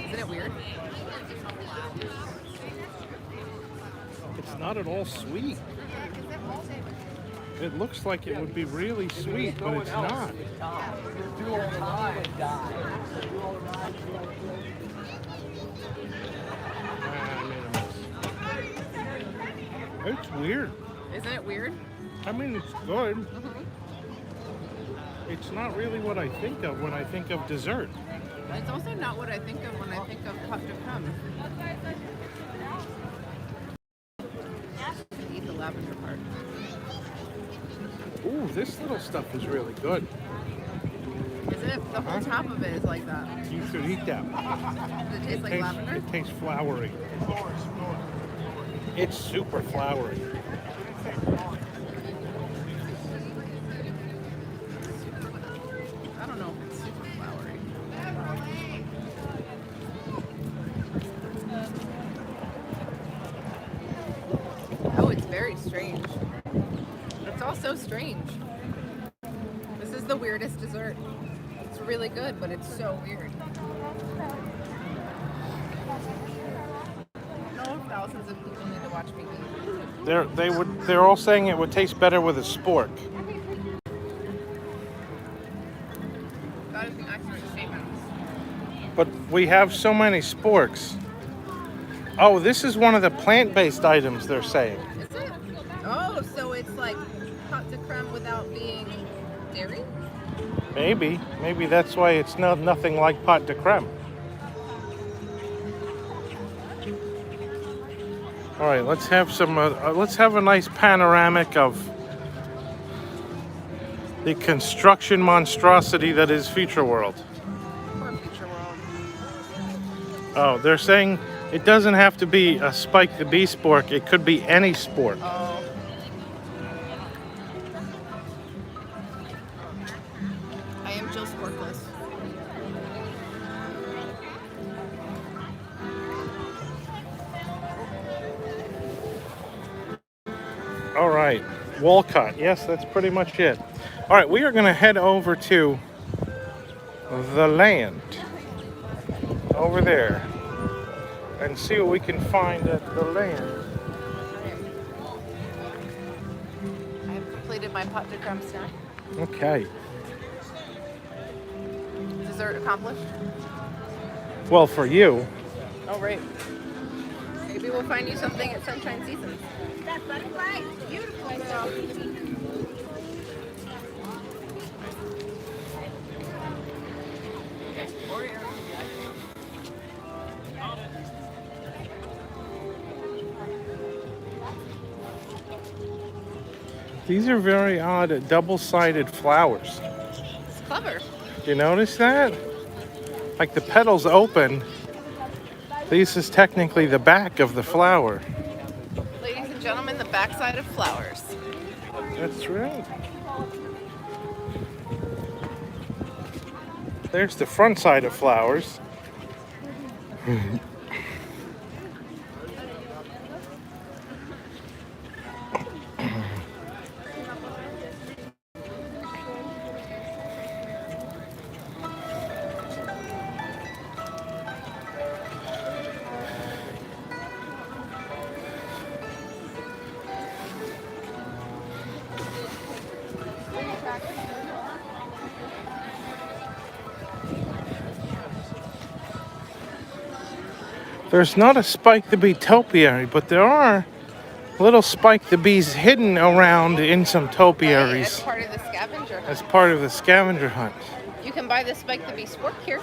Isn't it weird?
It's not at all sweet. It looks like it would be really sweet, but it's not. It's weird.
Isn't it weird?
I mean, it's good. It's not really what I think of when I think of dessert.
It's also not what I think of when I think of pot de creme. Eat the lavender part.
Ooh, this little stuff is really good.
Isn't it? The whole top of it is like that.
You should eat that.
Does it taste like lavender?
It tastes flowery. It's super flowery.
I don't know if it's super flowery. Oh, it's very strange. It's all so strange. This is the weirdest dessert. It's really good, but it's so weird. No, thousands of people need to watch me eat.
They're all saying it would taste better with a spork.
That is an excellent statement.
But we have so many sporks Oh, this is one of the plant-based items they're saying.
Is it? Oh, so it's like pot de creme without being dairy?
Maybe that's why it's nothing like pot de creme. All right, let's have some. Let's have a nice panoramic of the construction monstrosity that is Future World.
Poor Future World.
Oh, they're saying it doesn't have to be a Spike the Bee sport. It could be any sport.
Oh. I am Jill Sportless.
All right, Walcott. Yes, that's pretty much it. All right, we are going to head over to the land over there and see what we can find at the land.
I have completed my pot de creme snack.
Okay.
Dessert accomplished.
Well, for you.
Oh, right. Maybe we'll find you something at Sunshine Seasons.
That butterfly is beautiful, girl.
These are very odd double-sided flowers.
It's clever.
Do you notice that? Like the petals open. This is technically the back of the flower.
Ladies and gentlemen, the backside of flowers.
That's right. There's the front side of flowers. There's not a Spike the Bee topiary, but there are little Spike the Bees hidden around in some
As
topiaries
part of the scavenger hunt.
as part of the scavenger hunt.
You can buy the Spike the Bee spork here.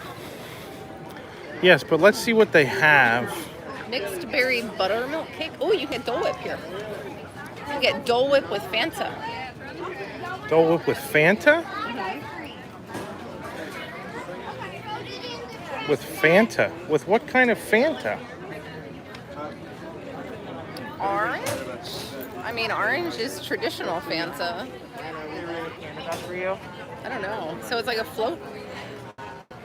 Yes, but let's see what they have.
Mixed berry buttermilk cake. Oh, you get Dole Whip here. You get Dole Whip with Fanta.
Dole Whip with Fanta? With Fanta? With what kind of Fanta?
Orange? I mean, orange is traditional Fanta. I don't know. So it's like a float?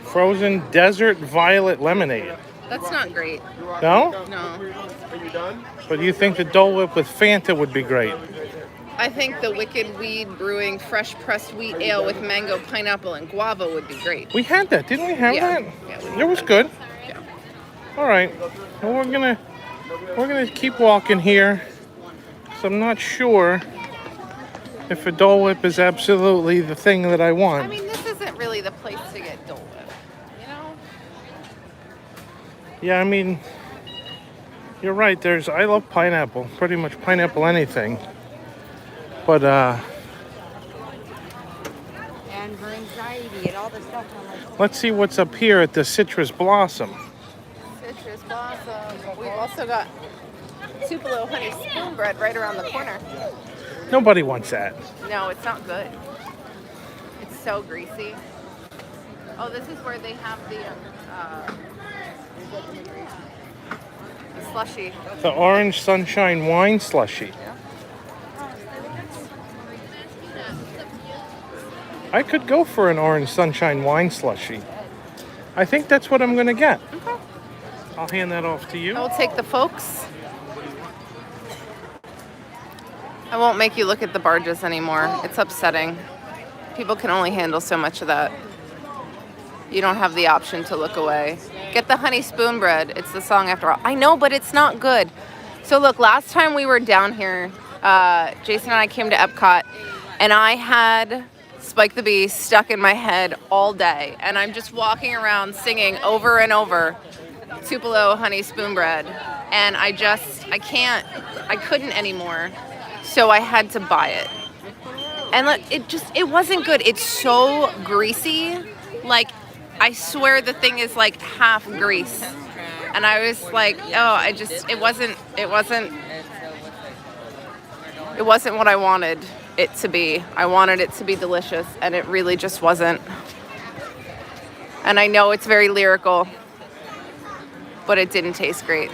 Frozen desert violet lemonade.
That's not great.
No?
No.
But you think the Dole Whip with Fanta would be great?
I think the Wicked Weed Brewing fresh pressed wheat ale with mango, pineapple, and guava would be great.
We had that, didn't we have
Yeah.
that?
Yeah,
It was good.
Yeah.
All right. Well, we're gonna keep walking here. So I'm not sure if a Dole Whip is absolutely the thing that I want.
I mean, this isn't really the place to get Dole Whip, you know?
Yeah, I mean, you're right. I love pineapple. Pretty much pineapple anything. But
And for anxiety and all the stuff. I'm like,
let's see what's up here at the Citrus Blossom.
Citrus blossom. We've also got Tupelo honey spoon bread right around the corner.
Nobody wants that.
No, it's not good. It's so greasy. Oh, this is where they have the slushy.
The Orange Sunshine Wine Slushy. I could go for an Orange Sunshine Wine Slushy. I think that's what I'm going to get.
Okay.
I'll hand that off to you.
I will take the folks. I won't make you look at the barges anymore. It's upsetting. People can only handle so much of that. You don't have the option to look away. Get the honey spoon bread. It's the song after all. I know, but it's not good. So look, last time we were down here, Jason and I came to Epcot, and I had Spike the Bee stuck in my head all day. And I'm just walking around singing over and over Tupelo honey spoon bread. and I couldn't anymore. So I had to buy it. And it wasn't good. It's so greasy. Like, I swear the thing is like half grease. And I was like, oh, it wasn't what I wanted it to be. I wanted it to be delicious, and it really just wasn't. And I know it's very lyrical, but it didn't taste great.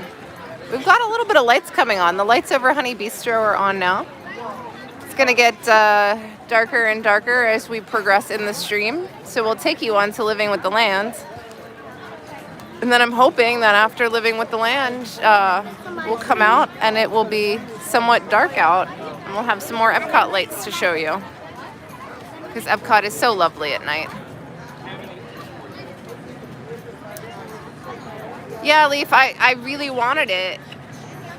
We've got a little bit of lights coming on. The lights over Honey Bistro are on now. It's gonna get darker and darker as we progress in the stream. So we'll take you on to Living with the Land. And then I'm hoping that after Living with the Land, we'll come out and it will be somewhat dark out. And we'll have some more Epcot lights to show you. Because Epcot is so lovely at night. Yeah, Leaf, I really wanted it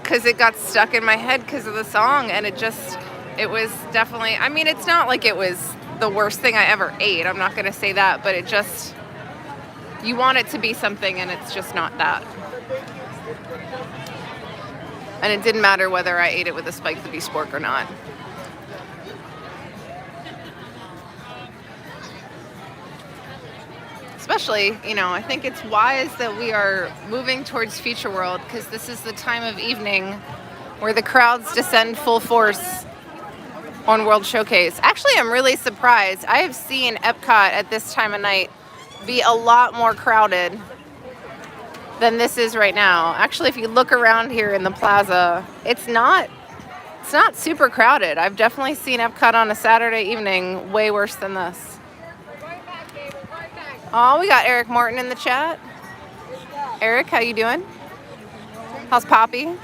because it got stuck in my head because of the song, and it was definitely, I mean, it's not like it was the worst thing I ever ate, I'm not going to say that, but it just, you want it to be something, and it's just not that. And it didn't matter whether I ate it with a spiked beef spork or not. Especially, you know, I think it's wise that we are moving towards Future World, because this is the time of evening where the crowds descend full force on World Showcase. Actually, I'm really surprised. I have seen Epcot at this time of night be a lot more crowded than this is right now. Actually, if you look around here in the plaza, it's not super crowded. I've definitely seen Epcot on a Saturday evening way worse than this. Oh, we got Eric Morton in the chat. Eric, how you doing? How's Poppy?
Can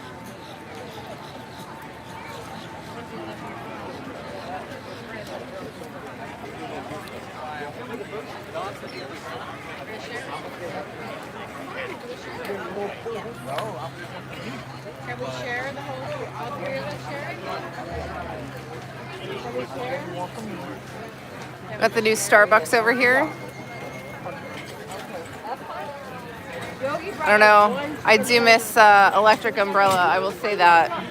we share the whole, all three of us share it? Can we share?
Got the new Starbucks over here. I don't know. I do miss Electric Umbrella. I will say that.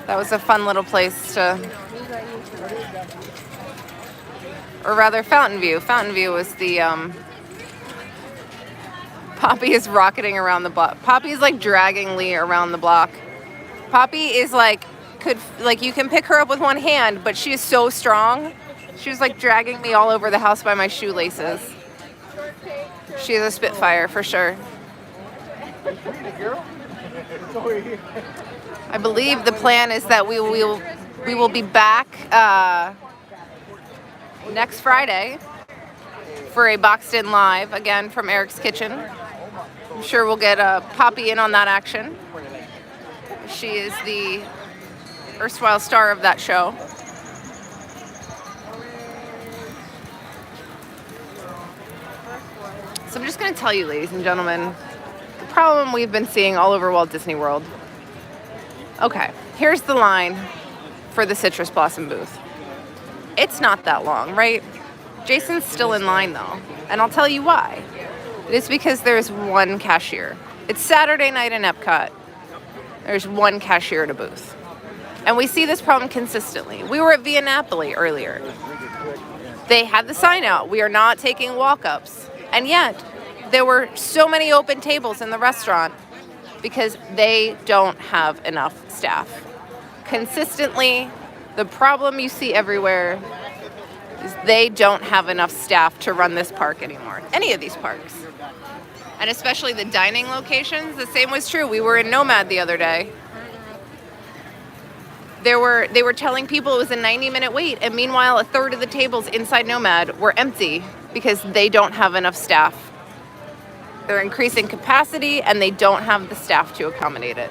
That was a fun little place to... Or rather, Fountain View. Fountain View was the... Poppy is rocketing around the block. Poppy is like dragging Lee around the block. Poppy is like... you can pick her up with one hand, but she is so strong. She was like dragging me all over the house by my shoelaces. She is a Spitfire for sure. I believe the plan is that we will be back next Friday for a Boxed In Live, again from Eric's Kitchen. I'm sure we'll get Poppy in on that action. She is the erstwhile star of that show. So I'm just going to tell you, ladies and gentlemen, the problem we've been seeing all over Walt Disney World. Okay, here's the line for the Citrus Blossom booth. It's not that long, right? Jason's still in line, though, and I'll tell you why. It is because there's one cashier. It's Saturday night in Epcot. There's one cashier at a booth. And we see this problem consistently. We were at Via Napoli earlier. They had the sign out, we are not taking walk-ups. And yet, there were so many open tables in the restaurant because they don't have enough staff. Consistently, the problem you see everywhere is they don't have enough staff to run this park anymore. Any of these parks. And especially the dining locations, the same was true. We were in Nomad the other day. They were telling people it was a 90-minute wait, and meanwhile, a third of the tables inside Nomad were empty because they don't have enough staff. They're increasing capacity, and they don't have the staff to accommodate it.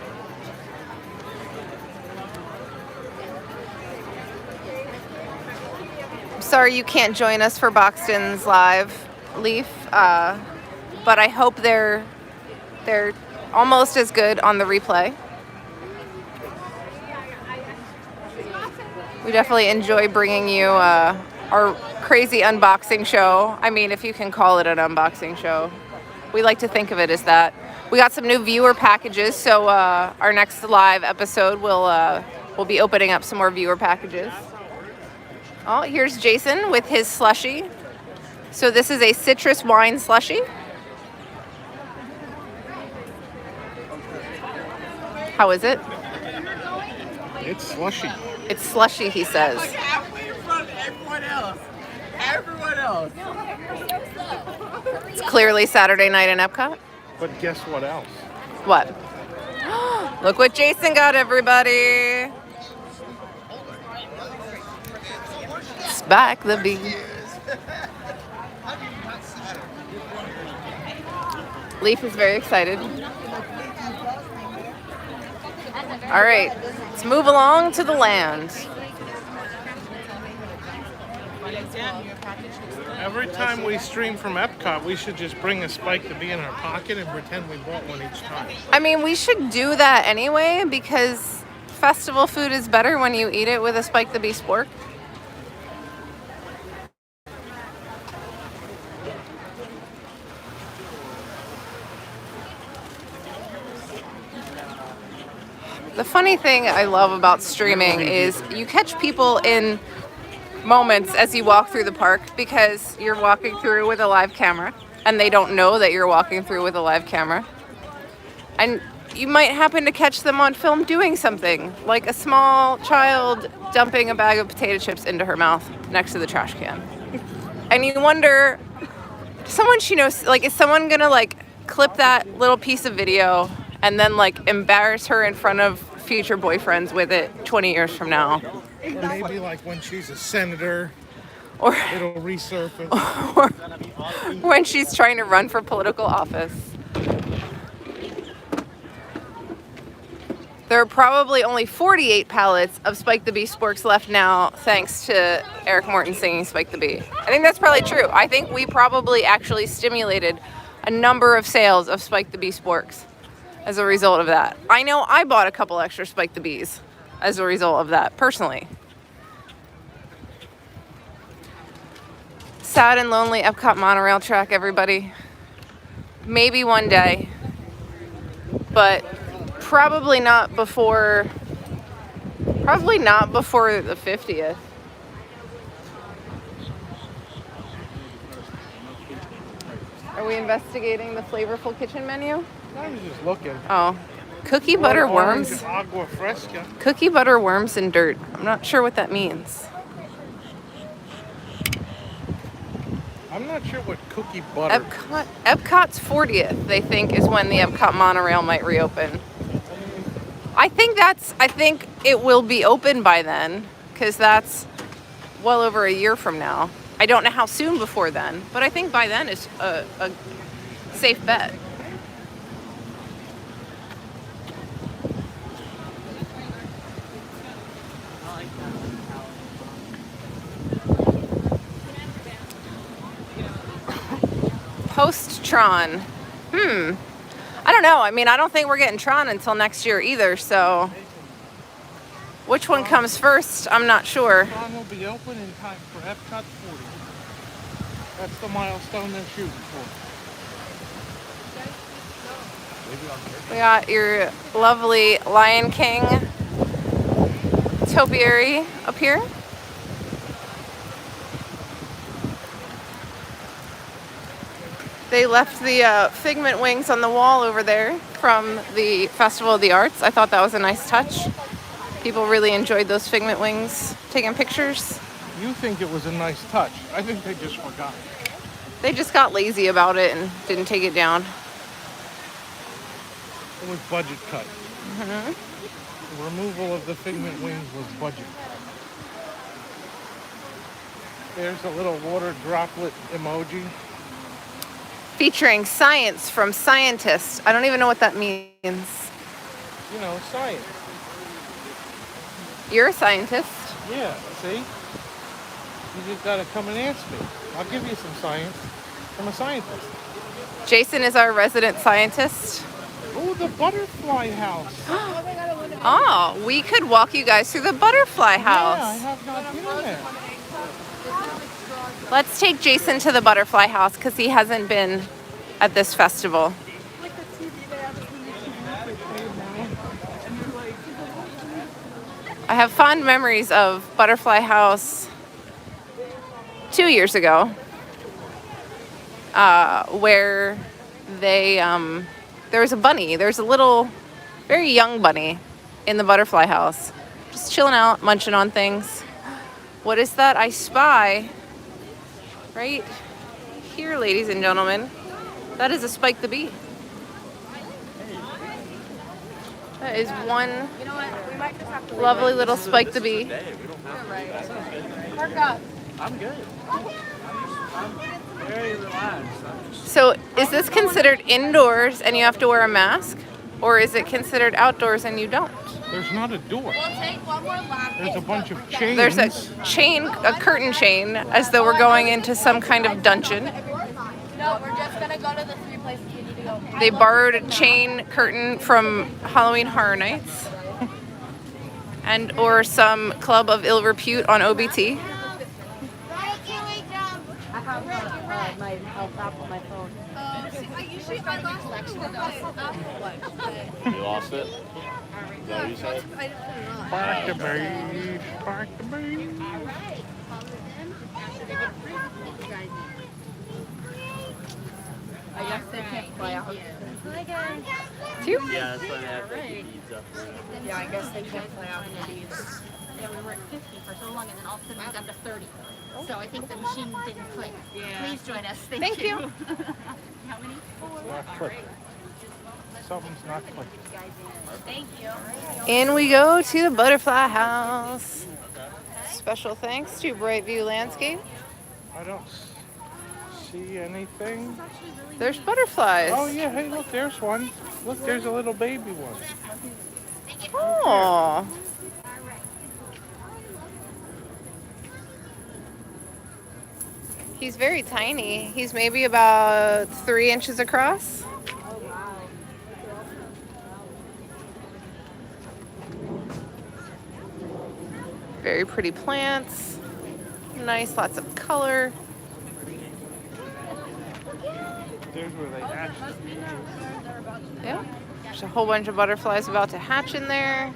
I'm sorry you can't join us for Boxed In's live, Leaf, but I hope they're almost as good on the replay. We definitely enjoy bringing you our crazy unboxing show. I mean, if you can call it an unboxing show. We like to think of it as that. We got some new viewer packages, so our next live episode we'll be opening up some more viewer packages. Oh, here's Jason with his slushie. So this is a citrus wine slushie. How is it?
It's slushy.
It's slushy, he says.
Everyone else.
It's clearly Saturday night in Epcot.
But guess what else?
What? Look what Jason got, everybody. Spike the bee. Leaf is very excited. All right, let's move along to the land.
Every time we stream from Epcot, we should just bring a Spike to be in our pocket and pretend we bought one each time.
I mean, we should do that anyway because festival food is better when you eat it with a Spike the Bee spork. The funny thing I love about streaming is you catch people in moments as you walk through the park because you're walking through with a live camera and they don't know that you're walking through with a live camera. And you might happen to catch them on film doing something, like a small child dumping a bag of potato chips into her mouth next to the trash can. And you wonder, someone she knows, like, is someone gonna like clip that little piece of video and then like embarrass her in front of future boyfriends with it 20 years from now?
Or maybe like when she's a senator,
Or
it'll resurface.
or when she's trying to run for political office. There are probably only 48 pallets of Spike the Bee sporks left now, thanks to Eric Morton singing Spike the Bee. I think that's probably true. I think we probably actually stimulated a number of sales of Spike the Bee sporks as a result of that. I know I bought a couple extra Spike the Bees as a result of that, personally. Sad and lonely Epcot monorail track, everybody. Maybe one day, but probably not before the 50th. Are we investigating the flavorful kitchen menu?
I was just looking.
Oh, cookie butter
Orange
worms.
Agua fresca.
Cookie butter worms and dirt. I'm not sure what that means.
I'm not sure what cookie butter.
Epcot's 40th, they think, is when the Epcot monorail might reopen. I think it will be open by then, because that's well over a year from now. I don't know how soon before then, but I think by then is a safe bet. Post-Tron. I don't know. I mean, I don't think we're getting Tron until next year either, so which one comes first, I'm not sure.
Tron will be open in time for Epcot 40. That's the milestone they're shooting for.
We got your lovely Lion King topiary up here. They left the figment wings on the wall over there from the Festival of the Arts. I thought that was a nice touch. People really enjoyed those figment wings, taking pictures.
You think it was a nice touch. I think they just forgot.
They just got lazy about it and didn't take it down.
It was budget cut. The removal of the figment wings was budget. There's a little water droplet emoji.
Featuring science from scientists. I don't even know what that means.
You know, science.
You're a scientist.
Yeah, see? You just gotta come and ask me. I'll give you some science. I'm a scientist.
Jason is our resident scientist.
Oh, the butterfly house.
Oh, we could walk you guys through the butterfly
Yeah, I
house.
have not been there.
Let's take Jason to the butterfly house because he hasn't been at this festival. I have fond memories of Butterfly House 2 years ago, where they there was a bunny. There's a little, very young bunny in the Butterfly House, just chilling out, munching on things. What is that I spy right here, ladies and gentlemen? That is a Spike the Bee. That is one lovely little Spike the Bee.
Park up.
I'm good. I'm very relaxed.
So is this considered indoors and you have to wear a mask? Or is it considered outdoors and you don't?
There's not a door.
We'll take one more lap.
There's a bunch of chains.
There's a chain, a curtain chain, as though we're going into some kind of dungeon.
No, we're just gonna go to the 3 places we need to go.
They borrowed a chain curtain from Halloween Horror Nights. And or some club of ill repute on OBT.
My health app on my phone.
Usually if I lost selection of those,
You lost it? Is that what you said?
Park the bees, park the bees.
I guess they can't fly out.
Two?
Yeah, that's why they have like the beads up there.
Yeah, I guess they can't fly out in the bees. Yeah, we were at 50 for so long, and then all of a sudden we got to 30. So I think the machine didn't click. Please join us. Thank you. How many?
Not clicking. Something's not clicking.
Thank you.
In we go to the Butterfly House. Special thanks to Brightview Landscape.
I don't see anything.
There's butterflies.
Oh yeah, hey look, there's one. Look, there's a little baby one.
Oh. He's very tiny. He's maybe about 3 inches across. Very pretty plants. Nice, lots of color.
There's where they hatched.
Yeah. There's a whole bunch of butterflies about to hatch in there.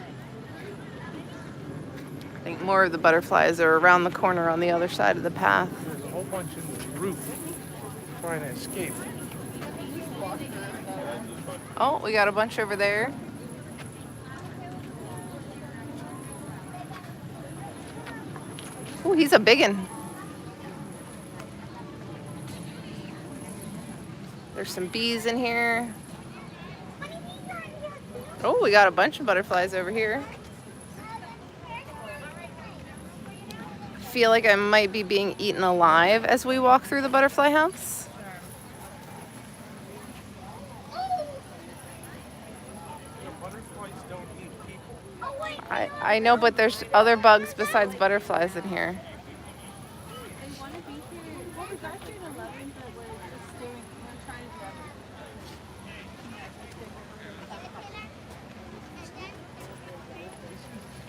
I think more of the butterflies are around the corner on the other side of the path.
There's a whole bunch in the roof trying to escape.
Oh, we got a bunch over there. Oh, he's a biggin'. There's some bees in here. Oh, we got a bunch of butterflies over here. I feel like I might be being eaten alive as we walk through the butterfly house.
Butterflies don't eat people.
I know, but there's other bugs besides butterflies in here.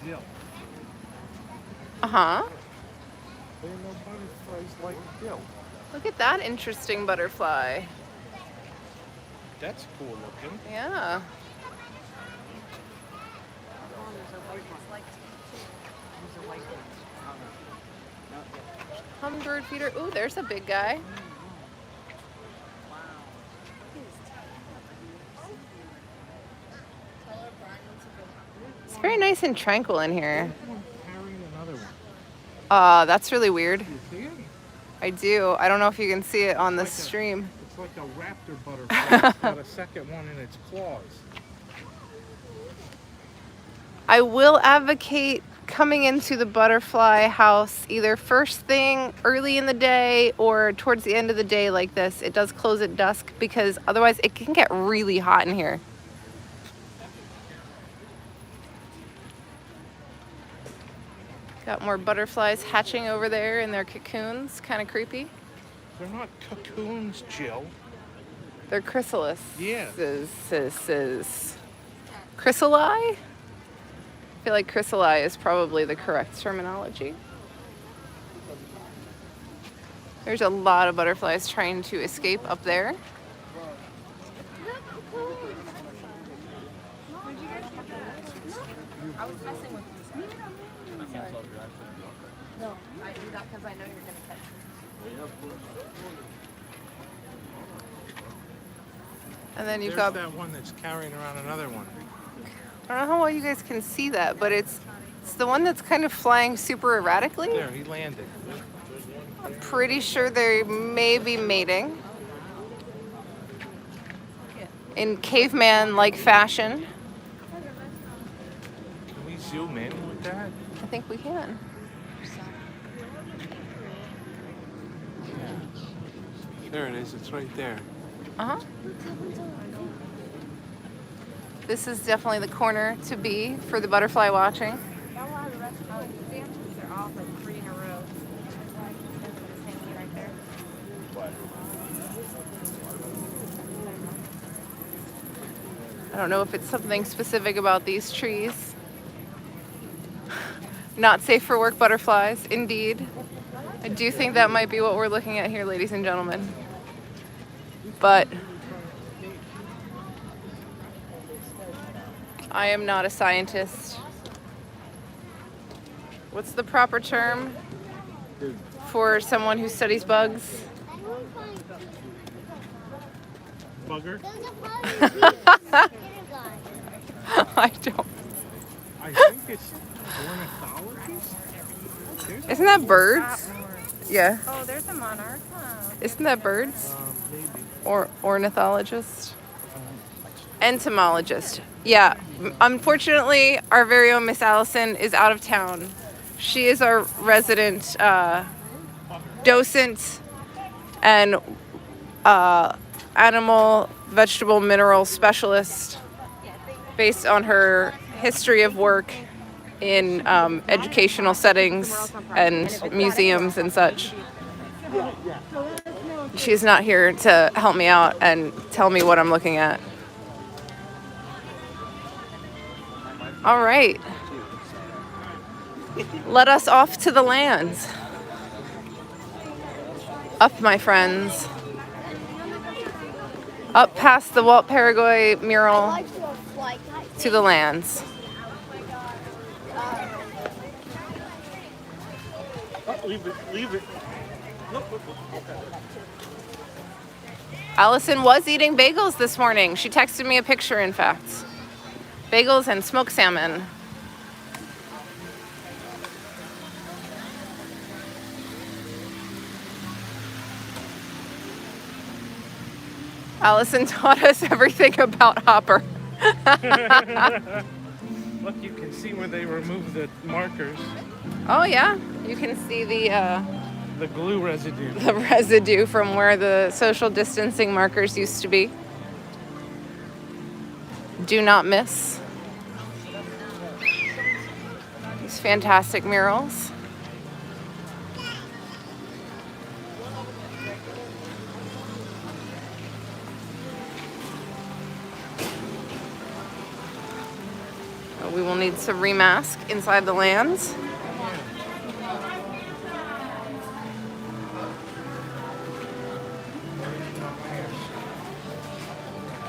Yeah.
Uh-huh.
There are no butterflies like Bill.
Look at that interesting butterfly.
That's cool looking.
Yeah. Hummingbird feeder. Ooh, there's a big guy. It's very nice and tranquil in here.
Carrying another one.
That's really weird.
You see it?
I do. I don't know if you can see it on the
Like a-
stream.
It's like a raptor butterfly. It's got a second one in its claws.
I will advocate coming into the butterfly house either first thing early in the day or towards the end of the day like this. It does close at dusk because otherwise it can get really hot in here. Got more butterflies hatching over there in their cocoons. Kind of creepy.
They're not cocoons, Jill.
They're chrysalis.
Yeah.
Chrysali? I feel like chrysali is probably the correct terminology. There's a lot of butterflies trying to escape up there. No, I do that because I know you're going to catch me. And then you've
There's
got,
that one that's carrying around another one.
I don't know how well you guys can see that, but it's the one that's kind of flying super erratically.
There, he landed.
I'm pretty sure they may be mating in caveman-like fashion.
Can we zoom in with that?
I think we can.
There it is. It's right there.
Uh-huh. This is definitely the corner to be for the butterfly watching. I don't know if it's something specific about these trees. Not safe for work butterflies, indeed. I do think that might be what we're looking at here, ladies and gentlemen. But I am not a scientist. What's the proper term for someone who studies bugs?
Bugger?
I don't.
I think it's ornithologies.
Isn't that birds? Yeah.
Oh, there's a monarch.
Isn't that birds?
Maybe.
Or ornithologist? Entomologist. Yeah. Unfortunately, our very own Miss Allison is out of town. She is our resident docent and animal, vegetable, mineral specialist based on her history of work in educational settings and museums and such. She's not here to help me out and tell me what I'm looking at. All right. Let us off to the lands. Up, my friends. Up past the Walt Paraguay mural to the lands.
Leave it.
Allison was eating bagels this morning. She texted me a picture, in fact. Bagels and smoked salmon. Allison taught us everything about Hopper.
Look, you can see where they removed the markers.
Oh yeah, you can see the
glue residue.
the residue from where the social distancing markers used to be. Do not miss these fantastic murals. We will need to remask inside the lands.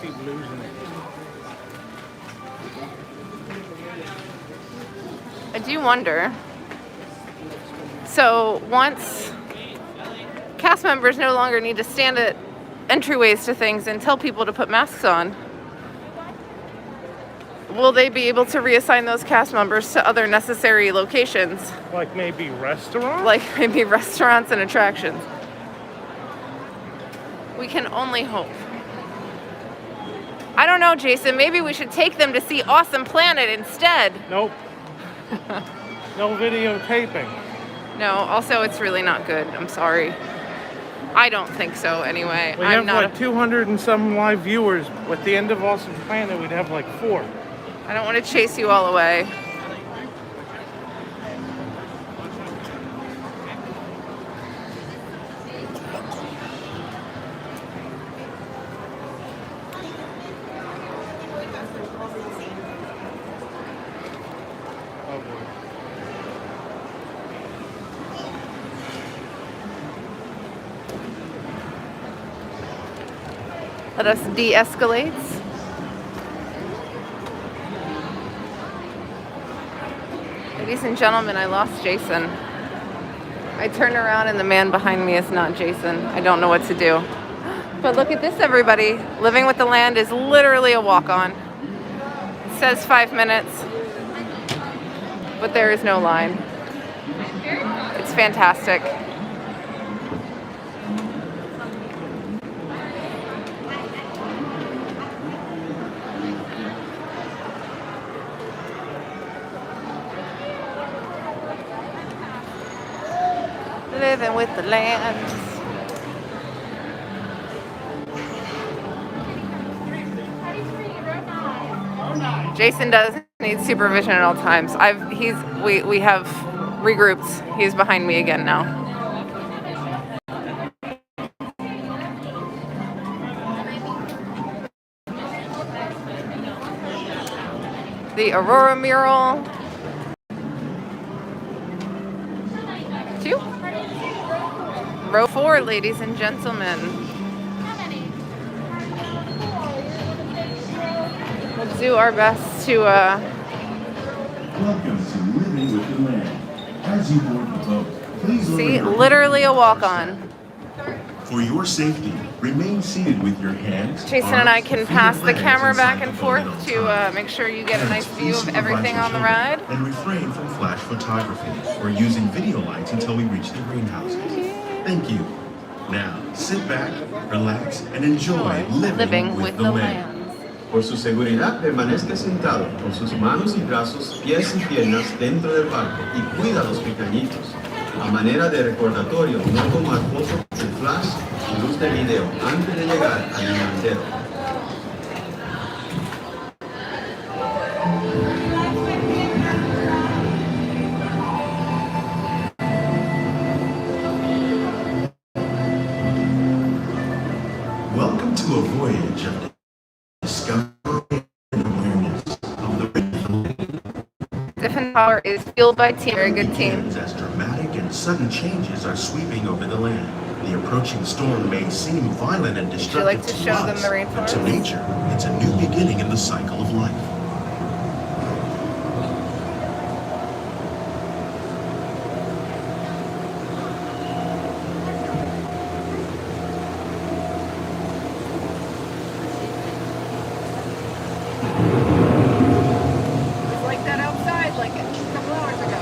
Keep losing it.
I do wonder. So once cast members no longer need to stand at entryways to things and tell people to put masks on, will they be able to reassign those cast members to other necessary locations?
Like maybe restaurants?
Like maybe restaurants and attractions. We can only hope. I don't know, Jason. Maybe we should take them to see Awesome Planet instead.
Nope. No videotaping.
No, also it's really not good. I'm sorry. I don't think so anyway.
We
I'm
have
not
like 200 and some live viewers. At the end of Awesome Planet, we'd have like 4.
I don't want to chase you all away.
Oh boy.
Let us de-escalate. Ladies and gentlemen, I lost Jason. I turned around and the man behind me is not Jason. I don't know what to do. But look at this, everybody. Living with the Land is literally a walk-on. It says 5 minutes, but there is no line. It's fantastic. Living with the Land. Jason does need supervision at all times. We have regrouped. He's behind me again now. The Aurora mural. 2. Row 4, ladies and gentlemen. We'll do our best to
Welcome to Living with the Land. As you board the boat, please
see, literally a walk-on.
For your safety, remain seated with your hands.
Jason and I can pass the camera back and forth to make sure you get a nice view of everything on the ride.
And refrain from flash photography or using video lights until we reach the greenhouses. Thank you. Now, sit back, relax, and enjoy living with the land.
Por su seguridad, permanezca sentado con sus manos y brazos, pies y piernas dentro del barco y cuida a los pequeñitos. A manera de recordatorio, no tomar fotos de flash y luz de video antes de llegar al delantero.
Welcome to a voyage of discovery and awareness of the
Different Power is fueled by team. Very good team.
As dramatic and sudden changes are sweeping over the land. The approaching storm may seem violent and destructive
like to show them
us,
the
but
rainforest?
to nature, it's a new beginning in the cycle of life.
It's like that outside, like a couple hours ago.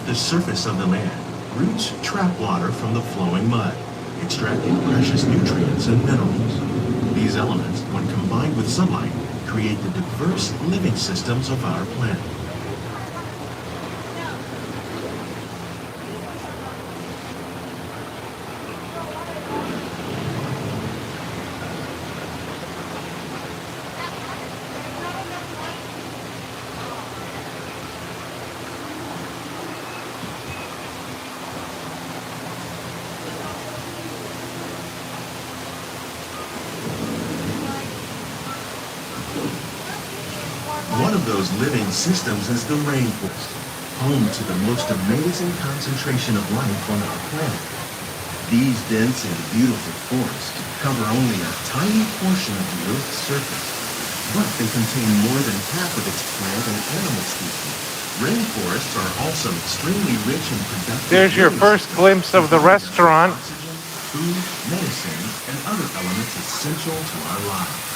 The surface of the land, roots trap water from the flowing mud, extracting precious nutrients and minerals. These elements, when combined with sunlight, create the diverse living systems of our planet. One of those living systems is the rainforest, home to the most amazing concentration of life on our planet. These dense and beautiful forests cover only a tiny portion of the Earth's surface, but they contain more than half of its plant and animal species. Rainforests are also extremely rich and productive.
There's your first glimpse of the restaurant.
Oxygen, food, medicine, and other elements essential to our lives.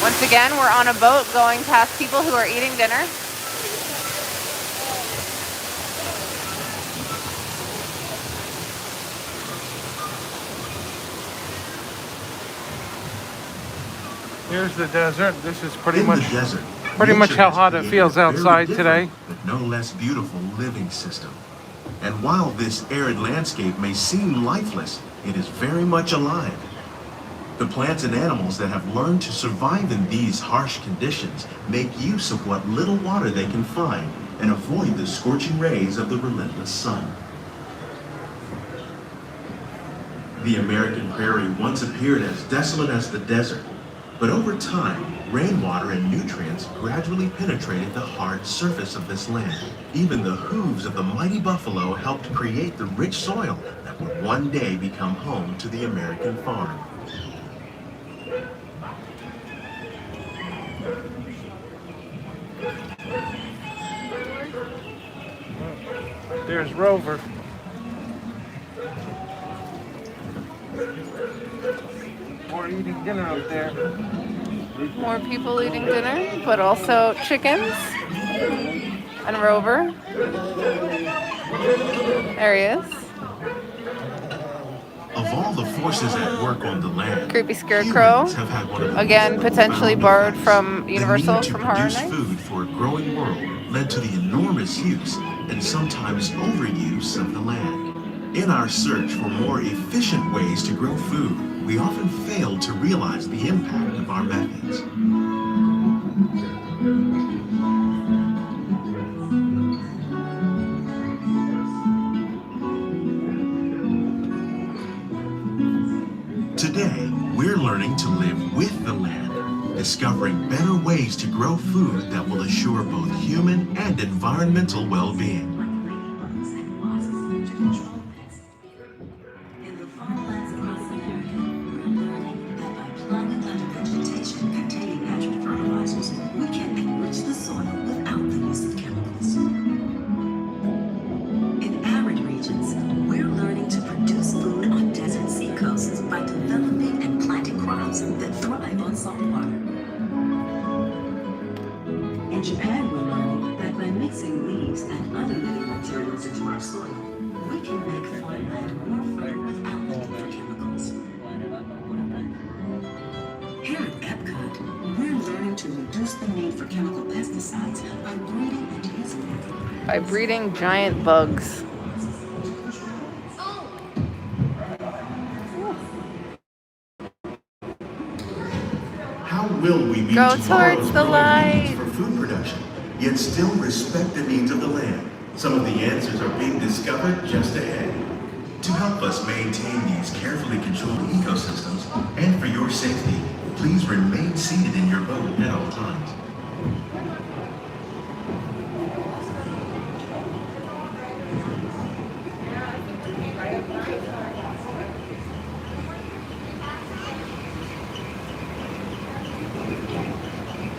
Once again, we're on a boat going past people who are eating dinner.
Here's the desert. This is pretty
In
much
the desert,
pretty much
nature
how
has
hot it
created
feels
a very
outside
different,
today.
but no less beautiful living system. And while this arid landscape may seem lifeless, it is very much alive. The plants and animals that have learned to survive in these harsh conditions make use of what little water they can find and avoid the scorching rays of the relentless sun. The American prairie once appeared as desolate as the desert, but over time, rainwater and nutrients gradually penetrated the hard surface of this land. Even the hooves of the mighty buffalo helped create the rich soil that would one day become home to the American farm.
There's Rover. We're eating dinner out there.
More people eating dinner, but also chickens and Rover. There he is.
Of all the forces at work on the land,
Creepy scarecrow.
humans have had one of the
Again,
most
potentially
profound
borrowed
effects.
from Universal,
The need to
from Horror
produce
Nights.
food for a growing world led to the enormous use and sometimes overuse of the land. In our search for more efficient ways to grow food, we often fail to realize the impact of our methods. Today, we're learning to live with the land, discovering better ways to grow food that will assure both human and environmental well-being.
In the farmlands across America, we're learning that by planting under vegetation containing natural fertilizers, we can enrich the soil without the use of chemicals. In arid regions, we're learning to produce food on desert seacoasts by developing and planting crops that thrive on salt water. In Japan, we're learning that by mixing leaves and other living materials into our soil, we can make farmland more fertile without the need for chemicals. Here at Epcot, we're learning to reduce the need for chemical pesticides by breeding and using them.
By breeding giant bugs.
How will we meet
Go
tomorrow's
towards the
growing
light.
needs for food production, yet still respect the needs of the land? Some of the answers are being discovered just ahead. To help us maintain these carefully controlled ecosystems, and for your safety, please remain seated in your boat at all times.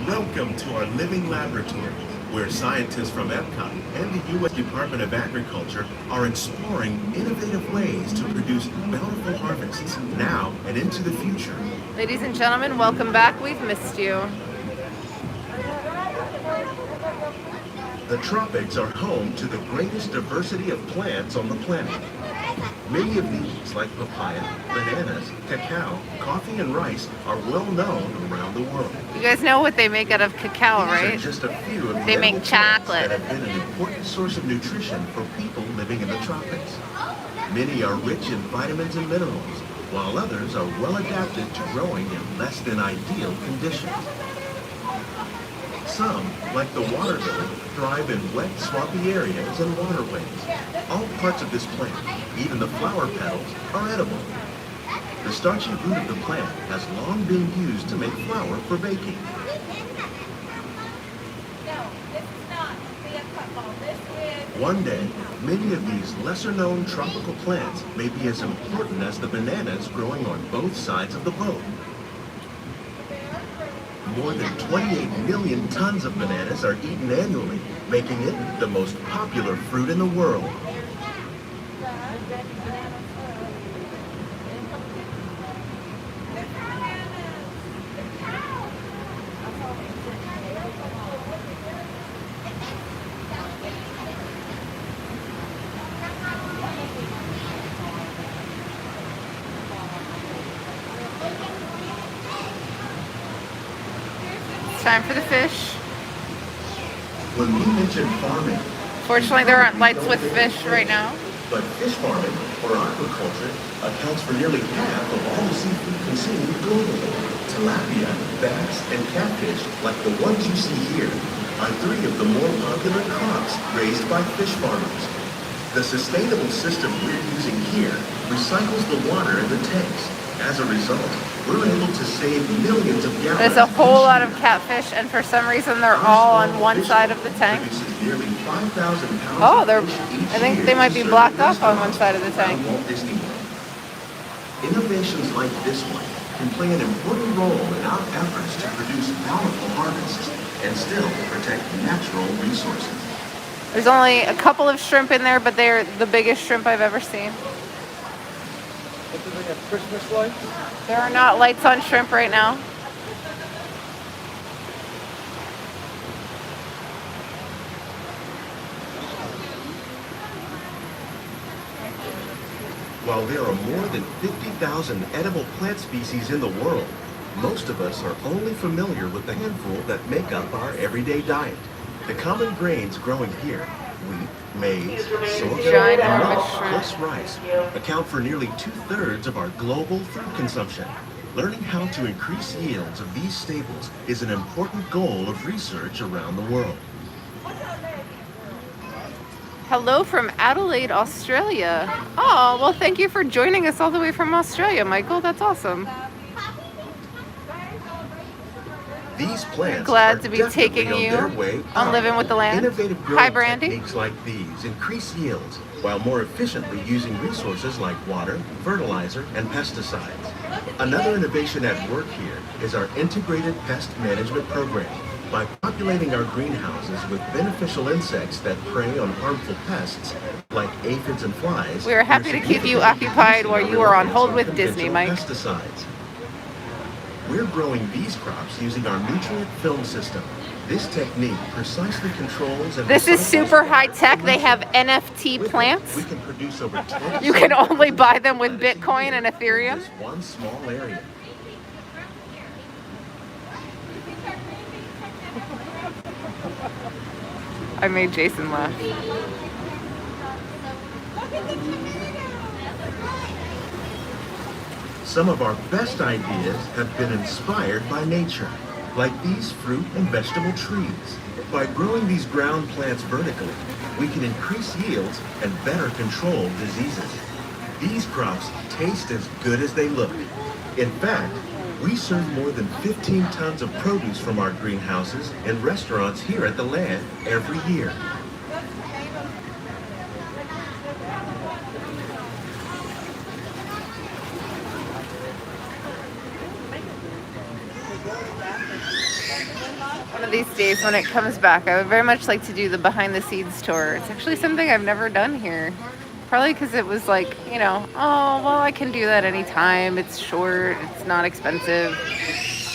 Welcome to our living laboratory, where scientists from Epcot and the U.S. Department of Agriculture are exploring innovative ways to produce bountiful harvests now and into the future.
Ladies and gentlemen, welcome back. We've missed you.
The tropics are home to the greatest diversity of plants on the planet. Many of these, like papaya, bananas, cacao, coffee, and rice, are well known around the world.
You guys know what they make out of cacao,
These are
right?
just a few of the
They make
edible plants
chocolate.
that have been an important source of nutrition for people living in the tropics. Many are rich in vitamins and minerals, while others are well adapted to growing in less than ideal conditions. Some, like the water lily, thrive in wet, swampy areas and waterways. All parts of this plant, even the flower petals, are edible. The starchy root of the plant has long been used to make flour for baking. One day, many of these lesser-known tropical plants may be as important as the bananas growing on both sides of the boat. More than 28 million tons of bananas are eaten annually, making it the most popular fruit in the world.
Time for the fish.
When we mention farming,
Fortunately, there aren't lights with fish right now.
but fish farming, or aquaculture, accounts for nearly half of all the seafood consumed globally. Tilapia, bass, and catfish, like the ones you see here, are 3 of the more popular crops raised by fish farmers. The sustainable system we're using here recycles the water in the tanks. As a result, we're able to save millions of gallons.
There's a whole lot of catfish, and for some reason they're all on one side of the tank.
Produces nearly 5,000 pounds
Oh,
of
they're.
fish each
I think
year
they might
to
be
serve
blocked off on one
restaurants
side of the tank.
around Walt Disney World. Innovations like this one can play an important role in our efforts to produce bountiful harvests and still protect natural resources.
There's only a couple of shrimp in there, but they're the biggest shrimp I've ever seen.
What do they have? Christmas lights?
There are not lights on shrimp right now.
While there are more than 50,000 edible plant species in the world, most of us are only familiar with the handful that make up our everyday diet. The common grains growing here, wheat, maize, sorghum,
Giant
and
harvest
millet,
shrimp.
plus rice, account for nearly 2/3 of our global food consumption. Learning how to increase yields of these staples is an important goal of research around the world.
Hello from Adelaide, Australia. Oh, well, thank you for joining us all the way from Australia, Michael. That's awesome.
These plants
Glad
are
to be
definitely
taking
on
you
their way
on
up.
Living with the Land.
Innovative
Hi,
growing
Brandy.
techniques like these increase yields while more efficiently using resources like water, fertilizer, and pesticides. Another innovation at work here is our integrated pest management program. By populating our greenhouses with beneficial insects that prey on harmful pests like aphids and flies,
We are happy to keep you occupied while you are on hold with Disney, Mike.
Pesticides. We're growing these crops using our nutrient film system. This technique precisely controls and
This is
recycles
super
water
high tech. They have
pollution.
NFT
With it,
plants.
we can produce over 10
You can only buy them with Bitcoin and Ethereum.
Just one small area.
I made Jason laugh.
Some of our best ideas have been inspired by nature, like these fruit and vegetable trees. By growing these ground plants vertically, we can increase yields and better control diseases. These crops taste as good as they look. In fact, we serve more than 15 tons of produce from our greenhouses in restaurants here at the Land every year.
One of these days when it comes back, I would very much like to do the behind the scenes tour. It's actually something I've never done here. Probably because it was like, you know, oh, well, I can do that anytime. It's short, it's not expensive.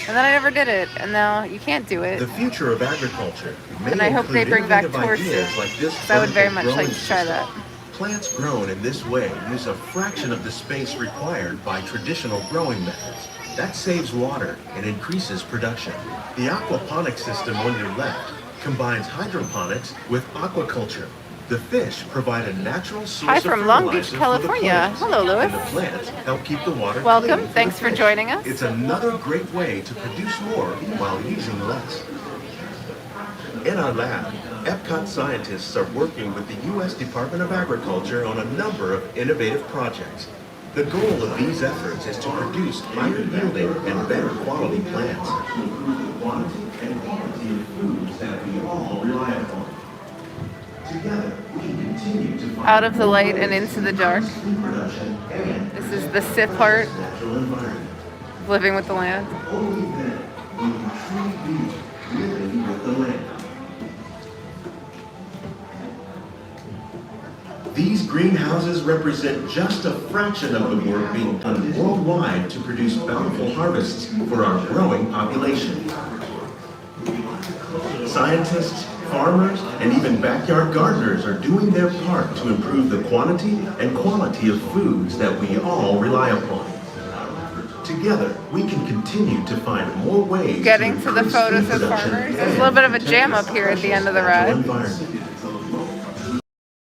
And then I never did it, and now you can't do it.
The future of agriculture may
And I hope they
include
bring back
innovative
tours
ideas
soon.
like this
So I would very
vertical
much like
growing
to try
system.
that.
Plants grown in this way use a fraction of the space required by traditional growing methods. That saves water and increases production. The aquaponics system on your left combines hydroponics with aquaculture. The fish provide a natural source
Hi
of
from Long Beach,
fertilizer for the
California.
plants,
Hello, Louis.
and the plants help keep the water
Welcome.
clean for
Thanks
the
for
fish.
joining us.
It's another great way to produce more while using less. In our lab, Epcot scientists are working with the U.S. Department of Agriculture on a number of innovative projects. The goal of these efforts is to produce higher yielding and better quality plants. Quantity and quality of foods that we all rely upon. Together, we can continue to find
Out of the light and into the dark.
food production and
This is the Sith part
natural environment.
of Living with the Land.
Only then will we truly be living with the land. These greenhouses represent just a fraction of the work being done worldwide to produce bountiful harvests for our growing population. Scientists, farmers, and even backyard gardeners are doing their part to improve the quantity and quality of foods that we all rely upon. Together, we can continue to find more ways
Getting to the
increase
photos
food
of
production
farmers. There's a
and
little bit of a
protect
jam
this
up here at the end of the
natural
ride.
environment.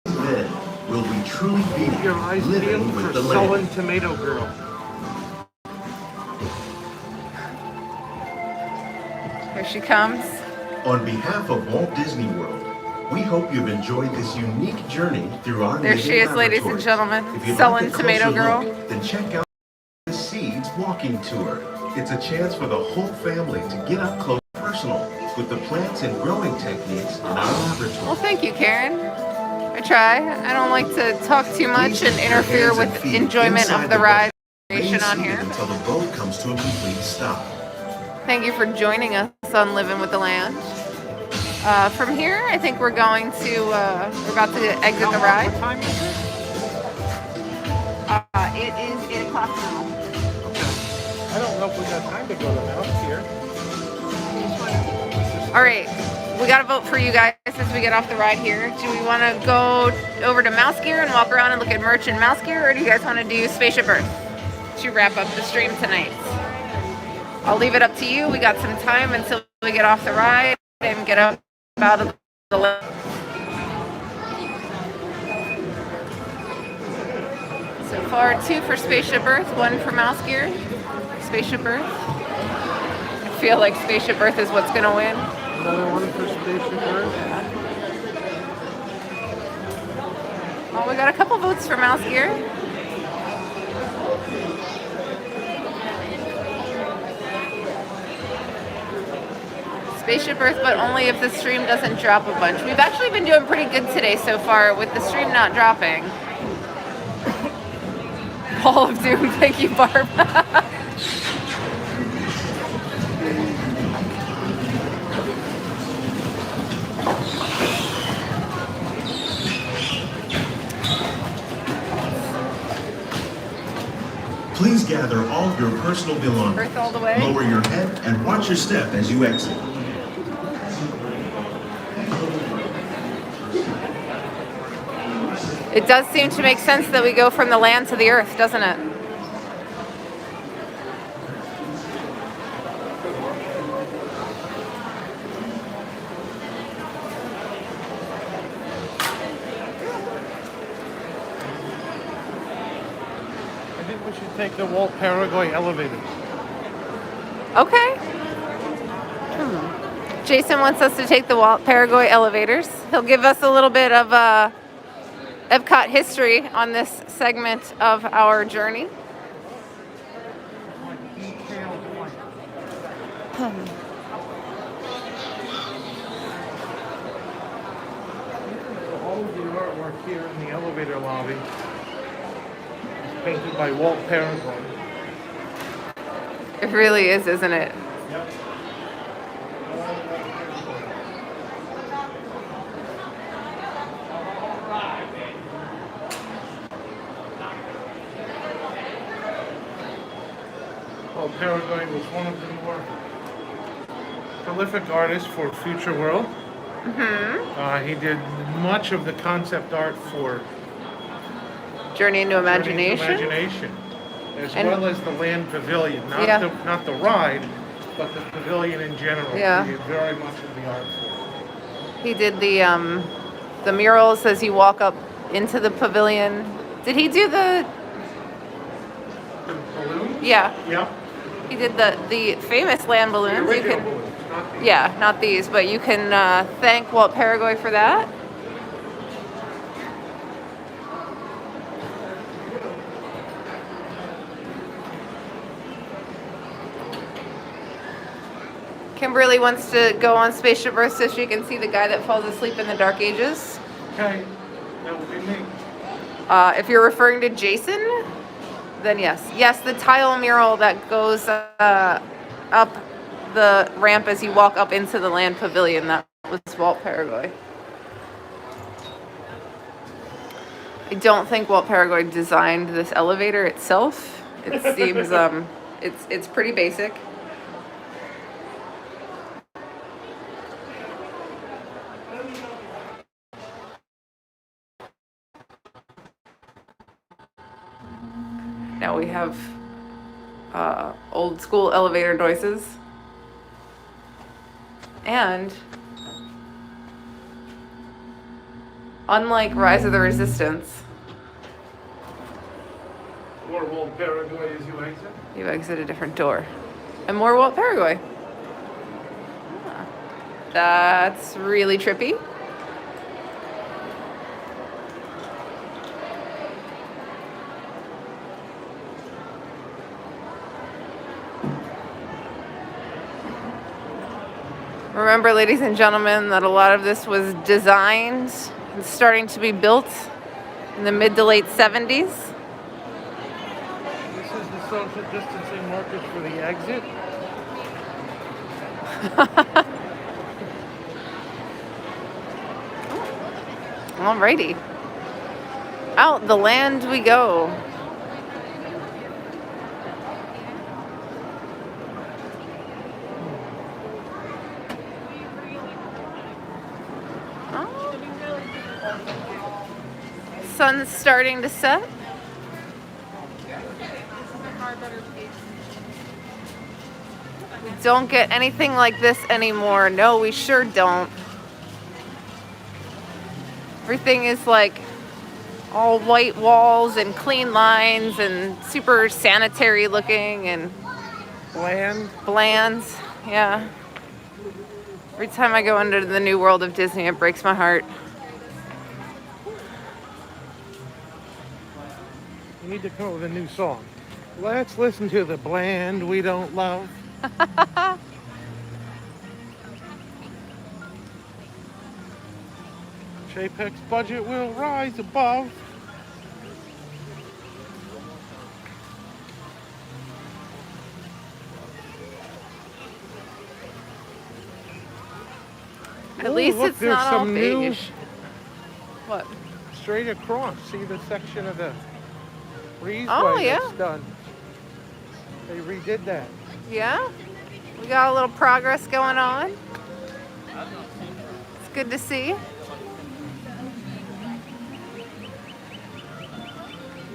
Then will we truly be
Your eyes
living
peeled
with
for
the
sullen
land.
tomato girl.
Here she comes.
On behalf of Walt Disney World, we hope you've enjoyed this unique journey through our
There she is, ladies and gentlemen, selling Tomato Girl.
Then check out the Seeds Walking Tour. It's a chance for the whole family to get up close and personal with the plants and growing techniques in our laboratory.
Well, thank you, Karen. I try. I don't like to talk too much and interfere with enjoyment of the ride on here.
Until the boat comes to a complete stop.
Thank you for joining us on Living with the Land. From here, I think we're going to, we're about to exit the ride.
What time is it?
It is 8 o'clock now.
I don't know if we got time to go to Mouse here.
All right, we got to vote for you guys as we get off the ride here. Do we want to go over to Mouse Gear and walk around and look at merch and Mouse Gear, or do you guys want to do Spaceship Earth to wrap up the stream tonight? I'll leave it up to you. We got some time until we get off the ride and get up out of the lane. So far, 2 for Spaceship Earth, 1 for Mouse Gear. Spaceship Earth. I feel like Spaceship Earth is what's going to win.
Another one for Spaceship Earth.
Well, we got a couple votes for Mouse Gear. Spaceship Earth, but only if the stream doesn't drop a bunch. We've actually been doing pretty good today so far with the stream not dropping. Hall of Doom, thank you, Barb.
Please gather all of your personal belongings.
Earth all the way.
Lower your head and watch your step as you exit.
It does seem to make sense that we go from the land to the earth, doesn't it?
I think we should take the Walt Paraguay elevator.
Okay. Jason wants us to take the Walt Paraguay elevators. He'll give us a little bit of Epcot history on this segment of our journey.
All of the artwork here in the elevator lobby is painted by Walt Paraguay.
It really is, isn't it?
Yep. Walt Paraguay was one of the more prolific artists for Future World. He did much of the concept art for
Journey into Imagination.
As
And-
well as the land pavilion, not
Yeah.
not the ride, but the pavilion in general.
Yeah.
He did very much of the art for.
He did the murals as you walk up into the pavilion. Did he do the?
The balloons?
Yeah,
Yep.
he did the famous land
The
balloons. You
original
can,
balloons, not the.
yeah, not these, but you can thank Walt Paraguay for that. Kimberly wants to go on Spaceship Earth so she can see the guy that falls asleep in the Dark Ages.
Okay, that will be me.
If you're referring to Jason, then yes. Yes, the tile mural that goes up the ramp as you walk up into the land pavilion, that was Walt Paraguay. I don't think Walt Paraguay designed this elevator itself. It seems it's pretty basic. Now we have old school elevator noises. And unlike Rise of the Resistance,
More Walt Paraguay as you exit.
you exit a different door. And more Walt Paraguay. Ah. That's really trippy. Remember, ladies and gentlemen, that a lot of this was designed and starting to be built in the mid to late 70s.
This is the social distancing markers for the exit.
Alrighty. Out the land we go. Sun's starting to set. We don't get anything like this anymore. No, we sure don't. Everything is like all white walls and clean lines and super sanitary looking and bland. Yeah. Every time I go into the new world of Disney, it breaks my heart.
We need to come up with a new song. Let's listen to the bland we don't love. JPEG's budget will rise above.
At least
look,
it's
there's
not all
some new-
beige. What?
Straight across. See the section of the breezeway
Oh, yeah.
that's done. They redid that.
Yeah? We got a little progress going on. It's good to see.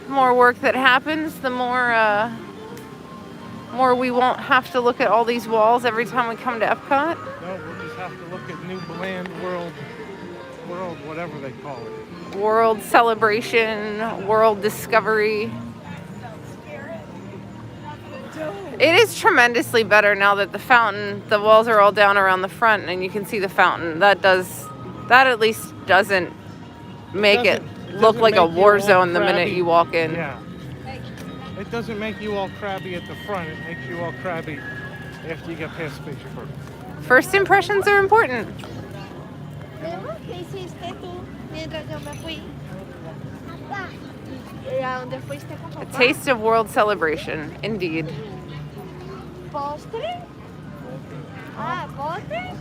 The more work that happens, the more we won't have to look at all these walls every time we come to Epcot.
No, we'll just have to look at new bland world, whatever they call it.
World celebration, world discovery. It is tremendously better now that the walls are all down around the front and you can see the fountain. That at least doesn't make it look like a war zone the minute you walk in.
Yeah. It doesn't make you all crabby at the front. It makes you all crabby after you get past Spaceship.
First impressions are important.
¿Qué hiciste tú mientras yo me fui? ¿A dónde fuiste con
A
papá?
taste of world celebration, indeed.
¿Postre? Ah, ¿postre?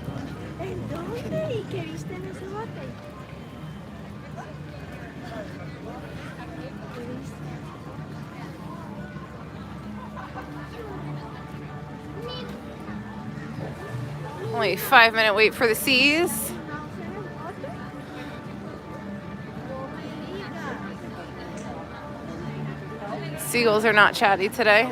¿En dónde? ¿Y qué viste en ese bote? ¿Qué viste?
Only a 5-minute wait for the seas. Seagulls are not chatty today.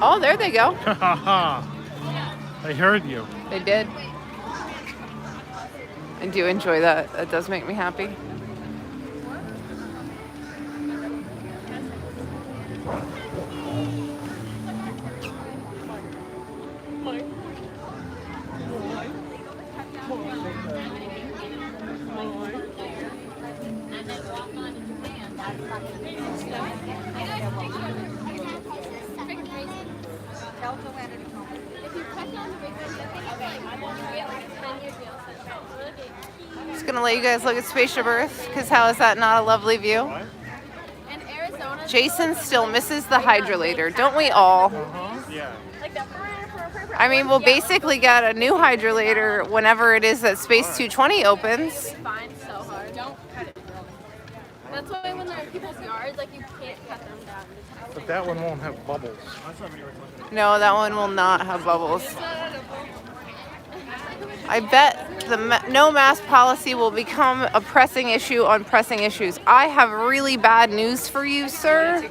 Oh, there they go.
I heard you.
They did. I do enjoy that. That does make me happy. Just gonna let you guys look at Spaceship Earth, because how is that not a lovely view? Jason still misses the hydrolator, don't we all?
Yeah.
I mean, we'll basically get a new hydrolator whenever it is that Space 220 opens.
That's why when they're in people's yards, like you can't cut them down.
But that one won't have bubbles.
No, that one will not have bubbles. I bet the no mask policy will become a pressing issue on pressing issues. I have really bad news for you, sir.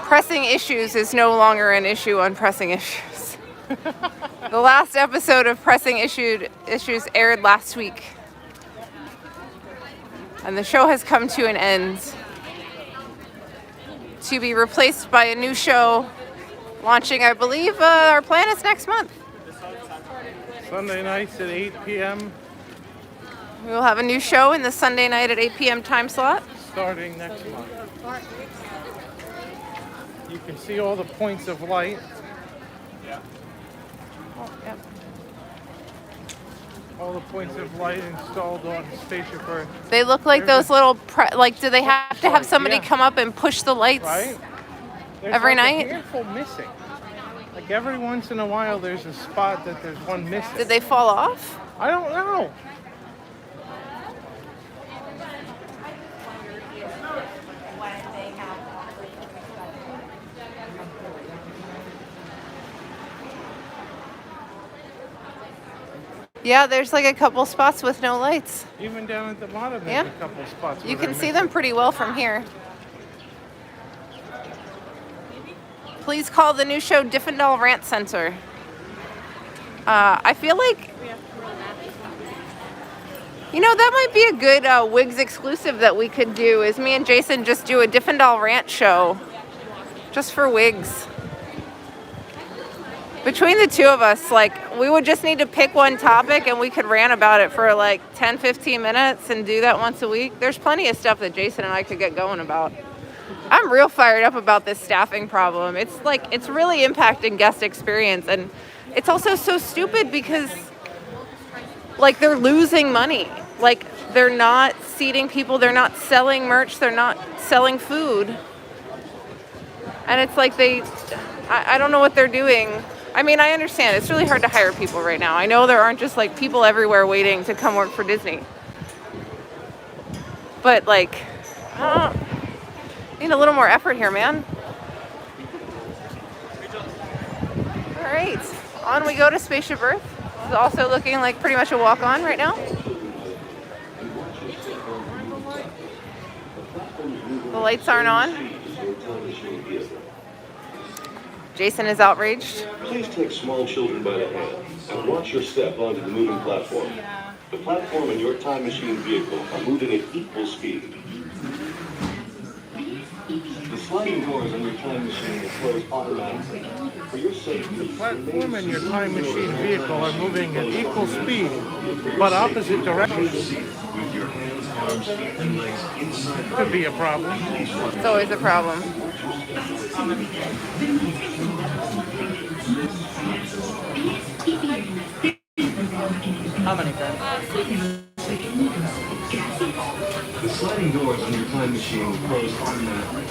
Pressing issues is no longer an issue on pressing issues. The last episode of Pressing Issues aired last week. And the show has come to an end. To be replaced by a new show Launching, I believe, our plan is next month.
Sunday nights at 8 p.m.
We will have a new show in the Sunday night at 8 p.m. time slot.
starting next month. You can see all the points of light.
Oh, yep.
All the points of light installed on Spaceship Earth.
They look like those little, like, do they have to have somebody come up and push the lights
Right? There's
every
like
night?
a handful missing. Like every once in a while there's a spot that there's one missing.
Did they fall off?
I don't know.
Yeah, there's like a couple spots with no lights.
Even down at the bottom there's
Yeah.
a couple spots.
You
where
can
they're
see them pretty well from here. Please call the new show Diffendall Rant Center. I feel like, you know, that might be a good WIGS exclusive that we could do, is me and Jason just do a Diffendall Rant show just for WIGS. Between the two of us, like, we would just need to pick one topic and we could rant about it for like 10, 15 minutes and do that once a week. There's plenty of stuff that Jason and I could get going about. I'm real fired up about this staffing problem. It's like, it's really impacting guest experience, and it's also so stupid because, like, they're losing money. Like, they're not seating people, they're not selling merch, they're not selling food. And it's like I don't know what they're doing. I mean, I understand it's really hard to hire people right now. I know there aren't just like people everywhere waiting to come work for Disney. But like, need a little more effort here, man. All right, on we go to Spaceship Earth. This is also looking like pretty much a walk-on right now. The lights aren't on. Jason is outraged.
Please take small children by the hand and watch your step onto the moving platform. The platform and your time machine vehicle are moving at equal speed. The sliding doors on your time machine will close automatically. For your safety,
The platform and your time machine vehicle are moving at equal speed, but opposite directions.
with your hands, arms, feet, and legs inside.
Could be a problem.
It's always a problem.
How many friends?
The sliding doors on your time machine will close automatically.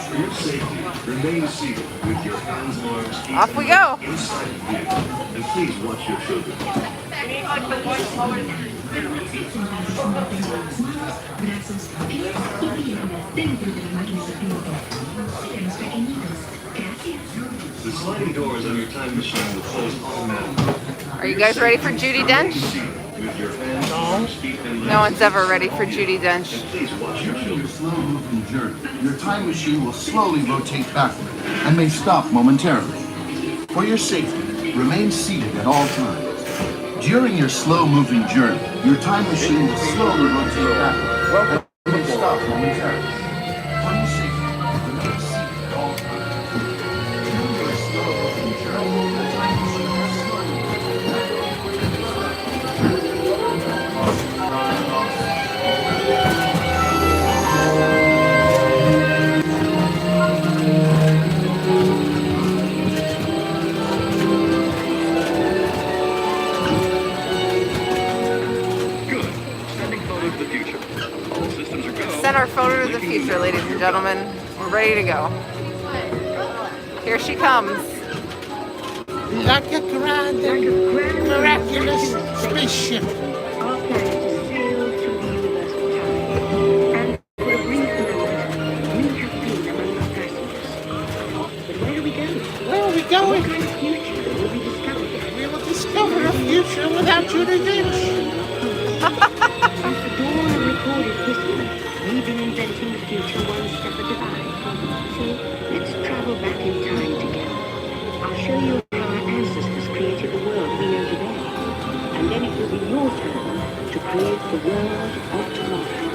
For your safety, remain seated with your hands, arms, feet,
Off we
and
go.
legs inside the vehicle. And please watch your children. The sliding doors on your time machine will close automatically.
Are you guys ready for Judi Dench?
With your hands, arms, feet, and legs.
No one's ever ready for Judi Dench.
Please watch your children.
Slow-moving journey. Your time machine will slowly rotate backward and may stop momentarily. For your safety, remain seated at all times. During your slow-moving journey, your time machine will slowly rotate backward and may stop momentarily. For your safety, remain seated at all times. During your slow-moving journey, your time machine will slowly rotate
Send our photo to the future, ladies and gentlemen. We're ready to go. Here she comes.
Like a grand and miraculous spaceship.
Our planet is sailed through the universe for time. And for a brief moment, we have been among the passengers. But where are we going?
Where are we going?
What kind of future will we discover there?
We will discover a future without Judi Dench.
Since the dawn of recorded history, we've been inventing the future one step at a time. So let's travel back in time together. I'll show you how our ancestors created the world we know today. And then it will be your turn to create the world of tomorrow.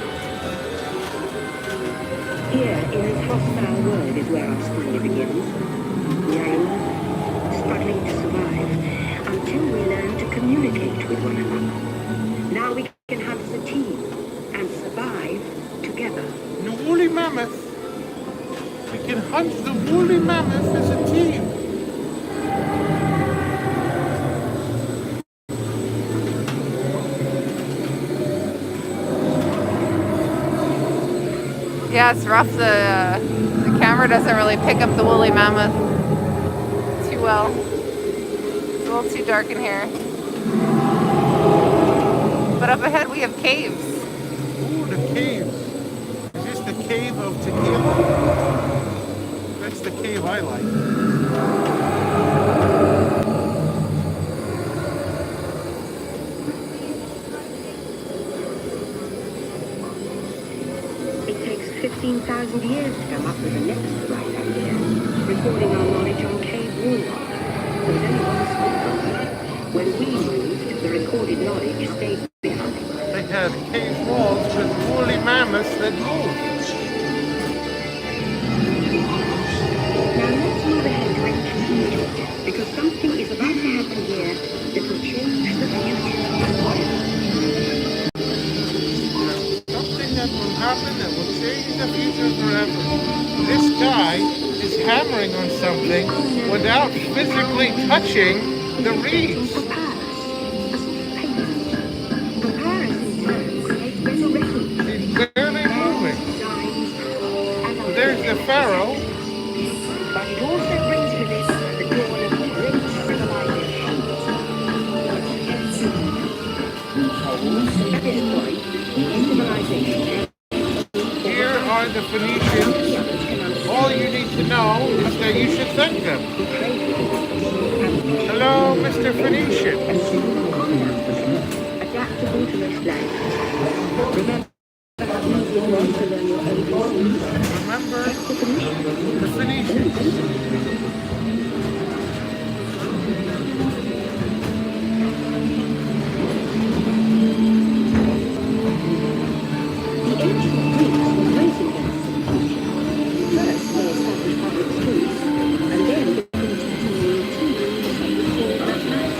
Here, in this hostile world, is where our story begins. We are alone. communicate with one another. Now we can hunt as a team and survive together.
The woolly mammoth. We can hunt the woolly mammoth as a team.
Yeah, it's rough. The camera doesn't really pick up the woolly mammoth too well. It's a little too dark in here. But up ahead we have caves.
Ooh, the caves. Is this the cave of tequila? That's the cave I like.
It takes 15,000 years to come up with the next right idea, recording our knowledge on cave wall rock. There was only one spot. When we moved, the recorded knowledge stayed behind.
They had cave walls with woolly mammoths that moved.
Now let's move ahead to ancient Egypt, because something is about to happen here that will change the future forever.
Something that will happen that will change the future forever. This guy is hammering on something without physically touching the reeds. He's barely moving. There's the pharaoh.
But it also brings with it the dawn of great civilization. At this point, civilization.
Here are the Phoenicians. All you need to know is that you should thank them. Hello, Mr. Phoenician.
Adaptable to this land. Remember how easy it was to learn your ABCs?
Remember the Phoenicians.
The ancient Greeks were racing against the future. First, they established public schools, and then began teaching the routine mathematics.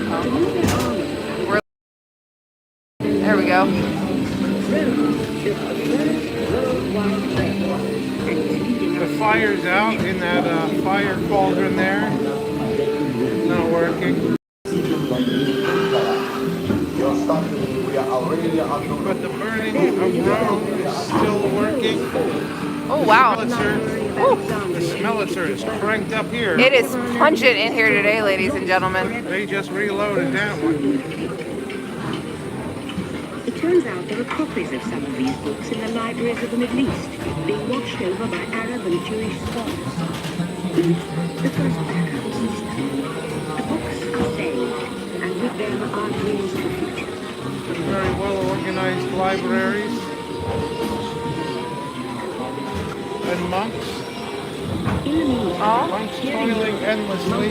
To move their army,
There we go.
Rome built the first worldwide railway, and is leading
The fire's out in that fire cauldron there. Not working. But the burning of Rome is still working.
Oh, wow.
The Smelitzer is cranked up here.
It is pungent in here today, ladies and gentlemen.
They just reloaded that one.
It turns out there are copies of some of these books in the libraries of the Middle East, being watched over by Arab and Jewish scholars. The first backup system. The books are saved, and with them our dreams of the future.
Very well organized libraries. And monks.
In the meantime,
Monks toiling endlessly.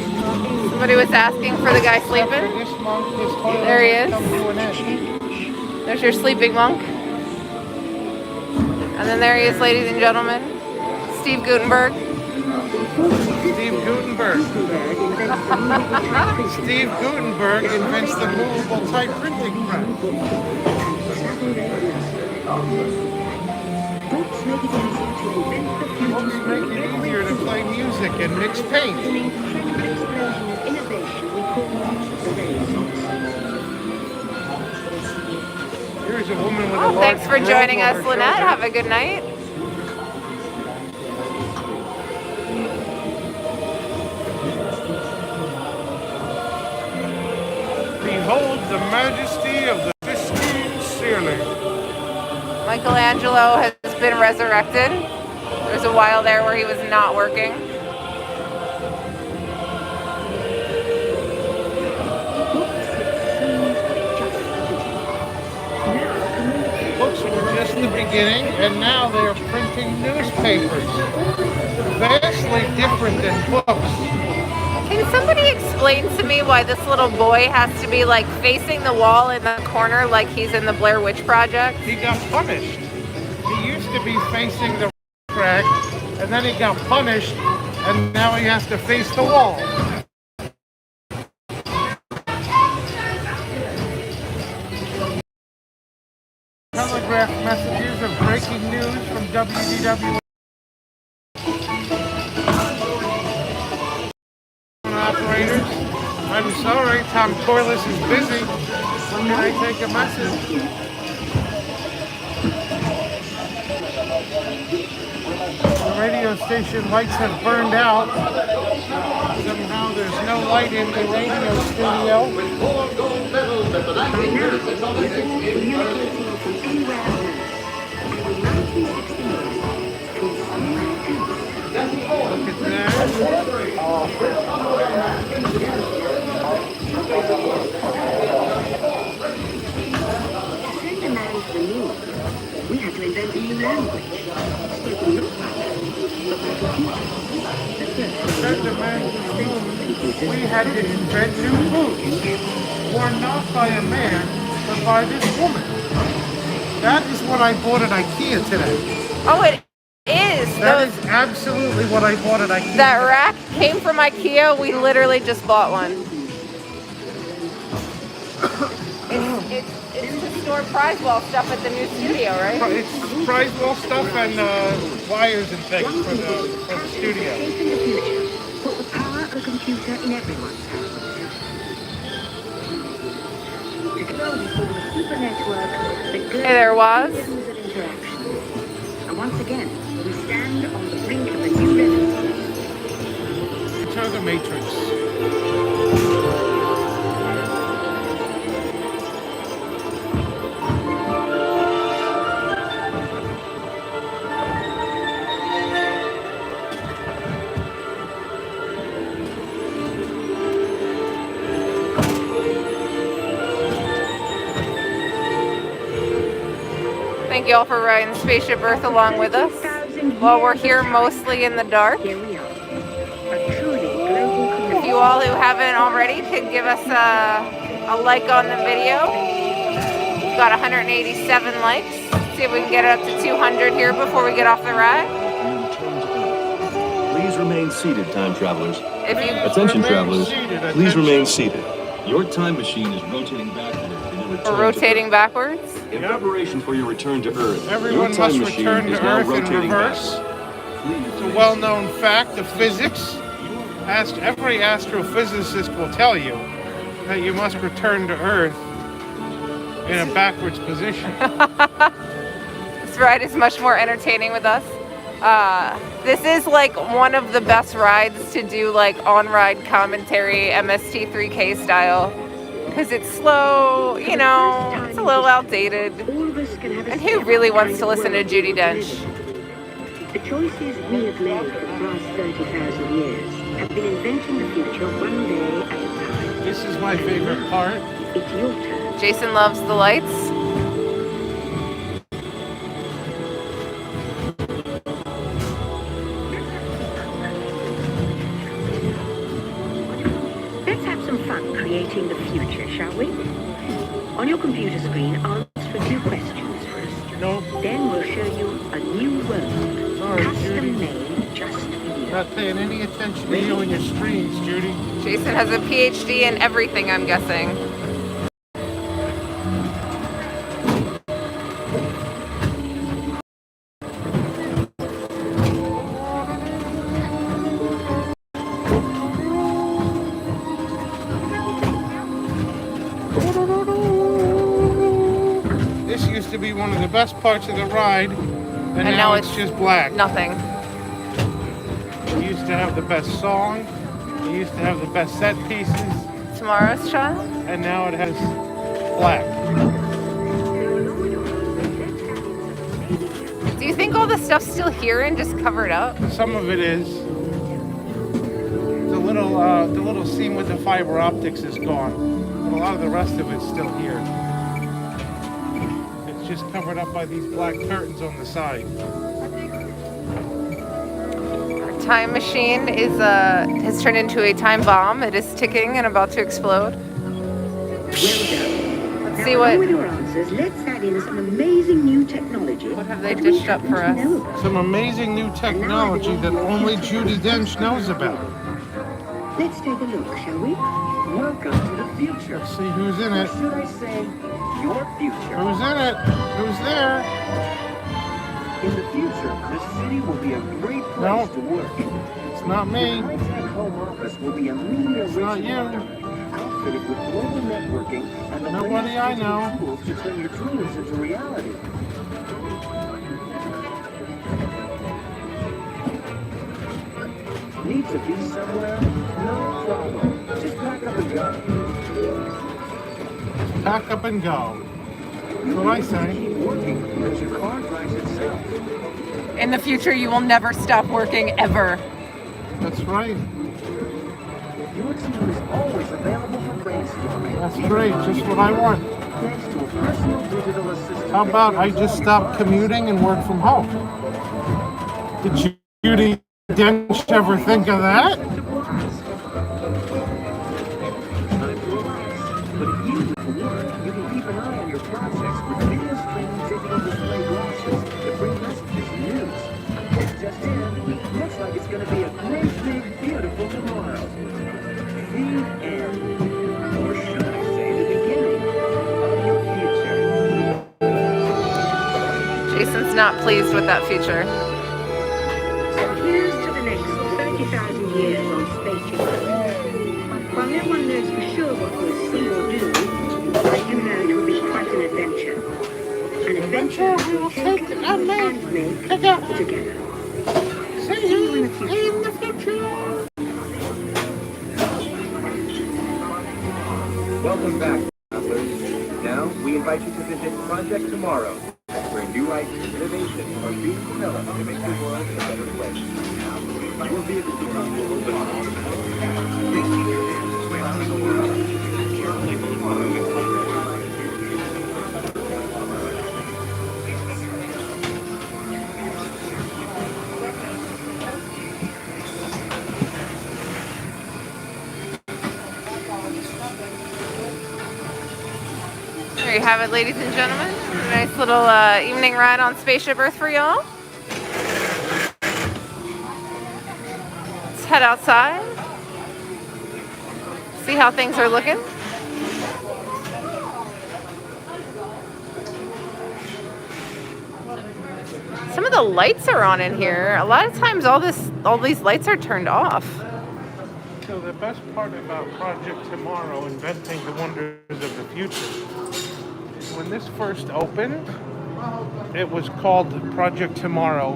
Somebody was asking for the guy sleeping.
This monk is toiling.
There he is.
Come to an end.
There's your sleeping monk. And then there he is, ladies and gentlemen. Steve Gutenberg.
Steve Gutenberg. Steve Gutenberg invents the movable type printing press.
Books make it easier to invent the future.
Books make it easier to play music and mix paint.
An incredible explosion of innovation we call the Renaissance.
Here's a woman with a
Oh,
large
thanks for
drum
joining
on
us,
her
Lynette.
shoulder.
Have a good night.
Behold the majesty of the Sistine ceiling.
Michelangelo has been resurrected. There was a while there where he was not working.
Books were just the beginning, and now they are printing newspapers. Vastly different than books.
Can somebody explain to me why this little boy has to be like facing the wall in the corner like he's in the Blair Witch Project?
He got punished. He used to be facing the crack, and then he got punished, and now he has to face the wall. telegraph messages of breaking news from WDW operators. I'm sorry, Tom Corliss is busy. Can I take a message? The radio station lights have burned out. Somehow there's no light in the radio studio. Look at that.
Send a man to the moon. We had to invent a new language.
We had to invent new foods, worn not by a man, but by this woman. That is what I bought at IKEA today.
Oh, it is.
That is absolutely what I bought at IKEA.
That rack came from IKEA. We literally just bought one. It's to store prize wall stuff at the new studio, right?
It's prize wall stuff and wires and things for the studio.
Put the power of a computer in everyone's house. To go before the super network, the
Hey there, Waz.
And once again, we stand on the brink of a new revolution.
Enter the Matrix.
Thank you all for riding Spaceship Earth along with us. While we're here mostly in the dark. If you all who haven't already could give us a like on the video. We've got 187 likes. See if we can get it up to 200 here before we get off the ride.
Please remain seated, time travelers.
If you
Attention travelers, please remain seated. Your time machine is rotating backward.
We're rotating backwards.
In preparation for your return to Earth,
Everyone
your time
must
machine
return
is
to
now
Earth in
rotating
reverse. It's a well-known fact of physics. Every astrophysicist will tell you that you must return to Earth in a backwards position.
This ride is much more entertaining with us. This is like one of the best rides to do like on-ride commentary MST3K style. Because it's slow, you know, it's a little outdated. And who really wants to listen to Judi Dench?
The choices we have made for the past 30,000 years have been inventing the future one day at a time.
This is my favorite part.
It's your turn.
Jason loves the lights.
Let's have some fun creating the future, shall we? On your computer screen, answer a few questions first.
Nope.
Then we'll show you a new world.
Sorry,
Custom
Judy.
made just for you.
Not paying any attention to you and your screens, Judy.
Jason has a PhD in everything, I'm guessing.
This used to be one of the best parts of the ride, and now it's just black.
Nothing.
It used to have the best song, it used to have the best set pieces,
Tomorrow's shot?
and now it has black.
Do you think all the stuff's still here and just covered up?
Some of it is. The little scene with the fiber optics is gone, but a lot of the rest of it's still here. It's just covered up by these black curtains on the side.
Our time machine is has turned into a time bomb. It is ticking and about to explode. Let's see what.
With your answers, let's add in some amazing new technology.
What have they dished up for us?
Some amazing new technology that only Judi Dench knows about.
Let's take a look, shall we?
Welcome to the future.
Let's see who's in it.
Or should I say, your future.
Who's in it? Who's there?
be a great place
No.
to work.
It's not me.
The high-tech home office will be a leading
It's not
racing
you.
company, outfitted with global networking and the
Nobody
latest
I
digital
know.
tools to turn your dreams into reality. Need to be somewhere? No problem. Just pack up and go.
Pack up and go. That's what I say.
Keep working because your car drives itself.
In the future, you will never stop working ever.
That's right.
Your team is always available for brainstorming.
That's great. Just what I want.
Thanks to a personal digital assistant.
How about I just stop commuting and work from home? Did Judy Dench ever think of that?
But if you do for work, you can keep an eye on your projects with video streaming digital display glasses that bring messages and news. It's just in. Looks like it's going to be a great, big, beautiful tomorrow. The end. Or should I say the beginning of your future.
Jason's not pleased with that future.
Here's to the next 30,000 years on Spaceship. While no one knows for sure what we'll see or do, I do know it will be quite an adventure. An adventure we will take and make together. See you in the future.
Welcome back, travelers. Now, we invite you to visit Project Tomorrow, where new ideas and innovation are being developed to make the world a better place. Your vehicle becomes a little bit
There you have it, ladies and gentlemen. A nice little evening ride on Spaceship Earth for y'all. Let's head outside. See how things are looking. Some of the lights are on in here. A lot of times all these lights are turned off.
So the best part about Project Tomorrow, inventing the wonders of the future, when this first opened, it was called Project Tomorrow,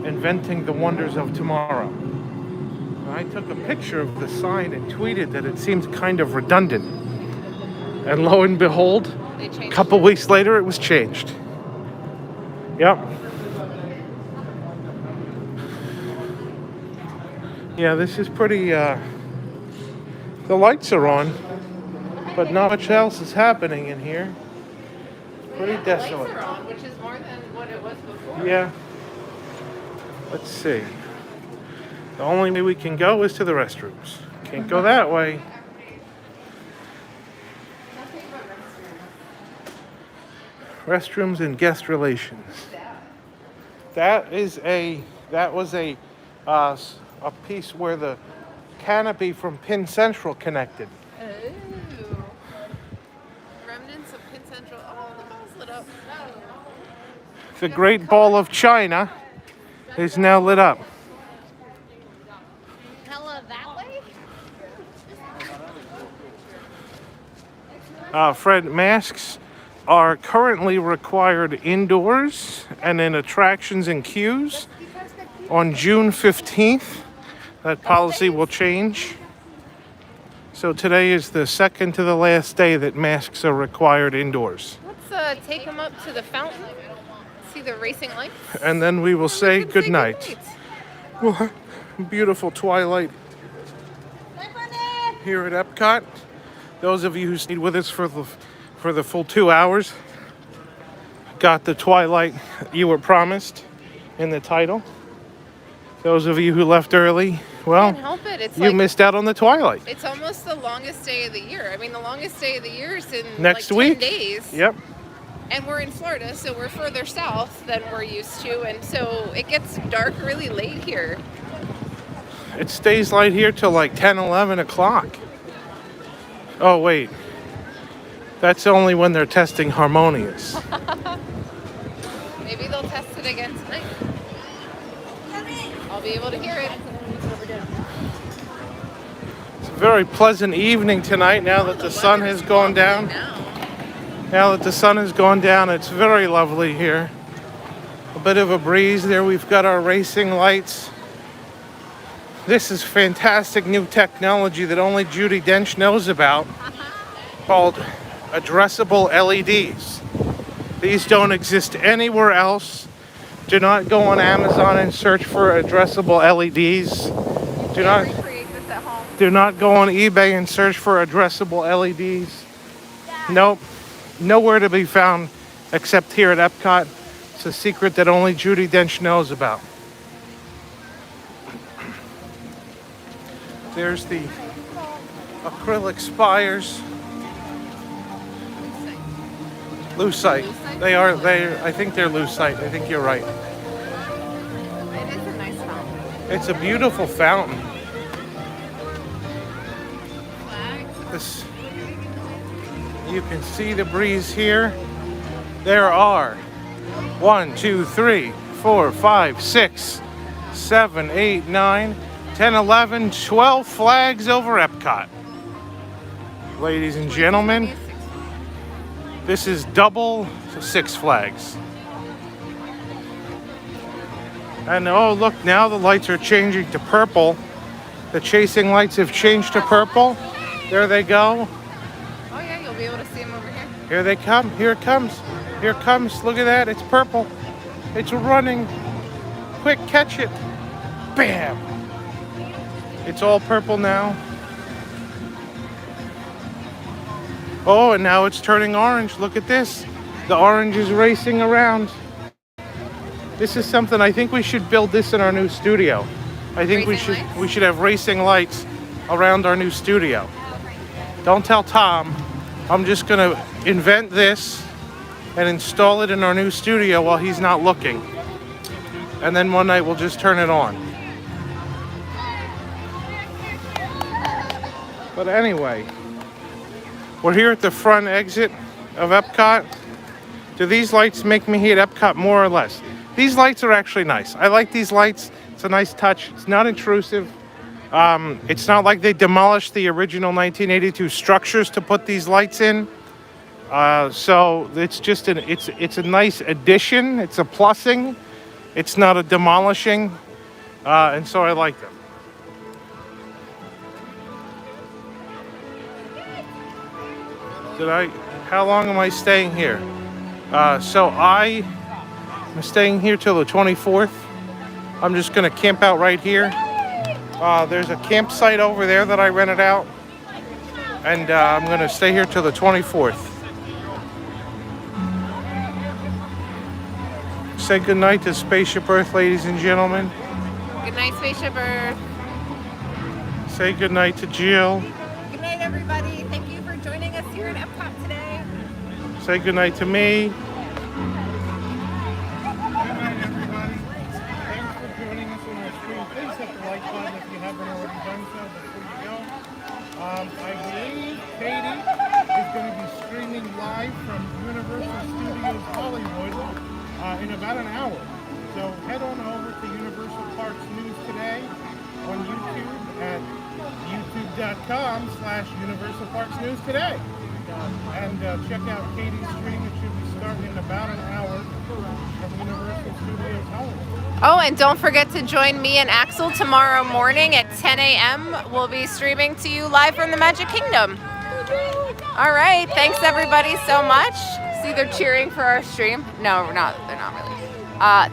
inventing the wonders of tomorrow. And I took a picture of the sign and tweeted that it seemed kind of redundant. And lo and behold, a couple weeks later, it was changed. Yep. Yeah, this is pretty, the lights are on, but not much else is happening in here. Pretty desolate.
Lights are on, which is more than what it was before.
Yeah. Let's see. The only way we can go is to the restrooms. Can't go that way. Restrooms and guest relations. That was a piece where the canopy from Pin Central connected.
Ooh. Remnants of Pin Central. Oh, the house lit up.
The Great Ball of China is now lit up.
Hella that way?
Fred, masks are currently required indoors and in attractions and queues. On June 15th, that policy will change. So today is the second to the last day that masks are required indoors.
Let's take them up to the fountain. See the racing lights.
And then we will say good night. Well, beautiful twilight here at Epcot. Those of you who stayed with us for the full 2 hours got the twilight you were promised in the title. Those of you who left early, well,
Can't help it. It's
you
like,
missed out on the twilight.
It's almost the longest day of the year. I mean, the longest day of the year is in
Next
like 10
week.
days.
Yep.
And we're in Florida, so we're further south than we're used to, and so it gets dark really late here.
It stays light here till like 10, 11 o'clock. Oh, wait. That's only when they're testing Harmonious.
Maybe they'll test it again tonight. I'll be able to hear it.
It's a very pleasant evening tonight now that the sun has gone down. Now that the sun has gone down, it's very lovely here. A bit of a breeze there. We've got our racing lights. This is fantastic new technology that only Judi Dench knows about, called addressable LEDs. These don't exist anywhere else. Do not go on Amazon and search for addressable LEDs. Do not go on eBay and search for addressable LEDs. Nope. Nowhere to be found except here at Epcot. It's a secret that only Judi Dench knows about. There's the acrylic spires. Lucite. I think they're lucite. I think you're right.
It is a nice fountain.
It's a beautiful fountain. This, you can see the breeze here. There are 1, 2, 3, 4, 5, 6, 7, 8, 9, 10, 11, 12 flags over Epcot. Ladies and gentlemen, this is double Six Flags. And oh, look, now the lights are changing to purple. The chasing lights have changed to purple. There they go.
Oh yeah, you'll be able to see them over here.
Here they come. Here it comes. Here it comes. Look at that. It's purple. It's running. Quick, catch it. Bam. It's all purple now. Oh, and now it's turning orange. Look at this. The orange is racing around. This is something, I think we should build this in our new studio. I think we should have racing lights around our new studio. Don't tell Tom. I'm just gonna invent this and install it in our new studio while he's not looking. And then one night we'll just turn it on. But anyway, we're here at the front exit of Epcot. Do these lights make me hate Epcot more or less? These lights are actually nice. I like these lights. It's a nice touch. It's not intrusive. It's not like they demolished the original 1982 structures to put these lights in. So it's just it's a nice addition. It's a plussing. It's not a demolishing. And so I like them. How long am I staying here? So I am staying here till the 24th. I'm just gonna camp out right here. There's a campsite over there that I rented out. And I'm gonna stay here till the 24th. Say goodnight to Spaceship Earth, ladies and gentlemen.
Good night, Spaceship Earth.
Say goodnight to Jill.
Good night, everybody. Thank you for joining us here at Epcot today.
Say goodnight to me. Please hit the like button if you haven't already done so before you go. I believe Katie is going to be streaming live from Universal Studios Hollywood in about an hour. So head on over to Universal Parks News Today on YouTube at youtube.com/Universal Parks News Today. And check out Katie's stream. It should be starting in about an hour from Universal Studios Hollywood.
Oh, and don't forget to join me and Axel tomorrow morning at 10 a.m. We'll be streaming to you live from the Magic Kingdom. All right. Thanks, everybody, so much. See, they're cheering for our stream. No, we're not. They're not really.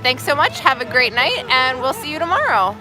Thanks so much. Have a great night, and we'll see you tomorrow.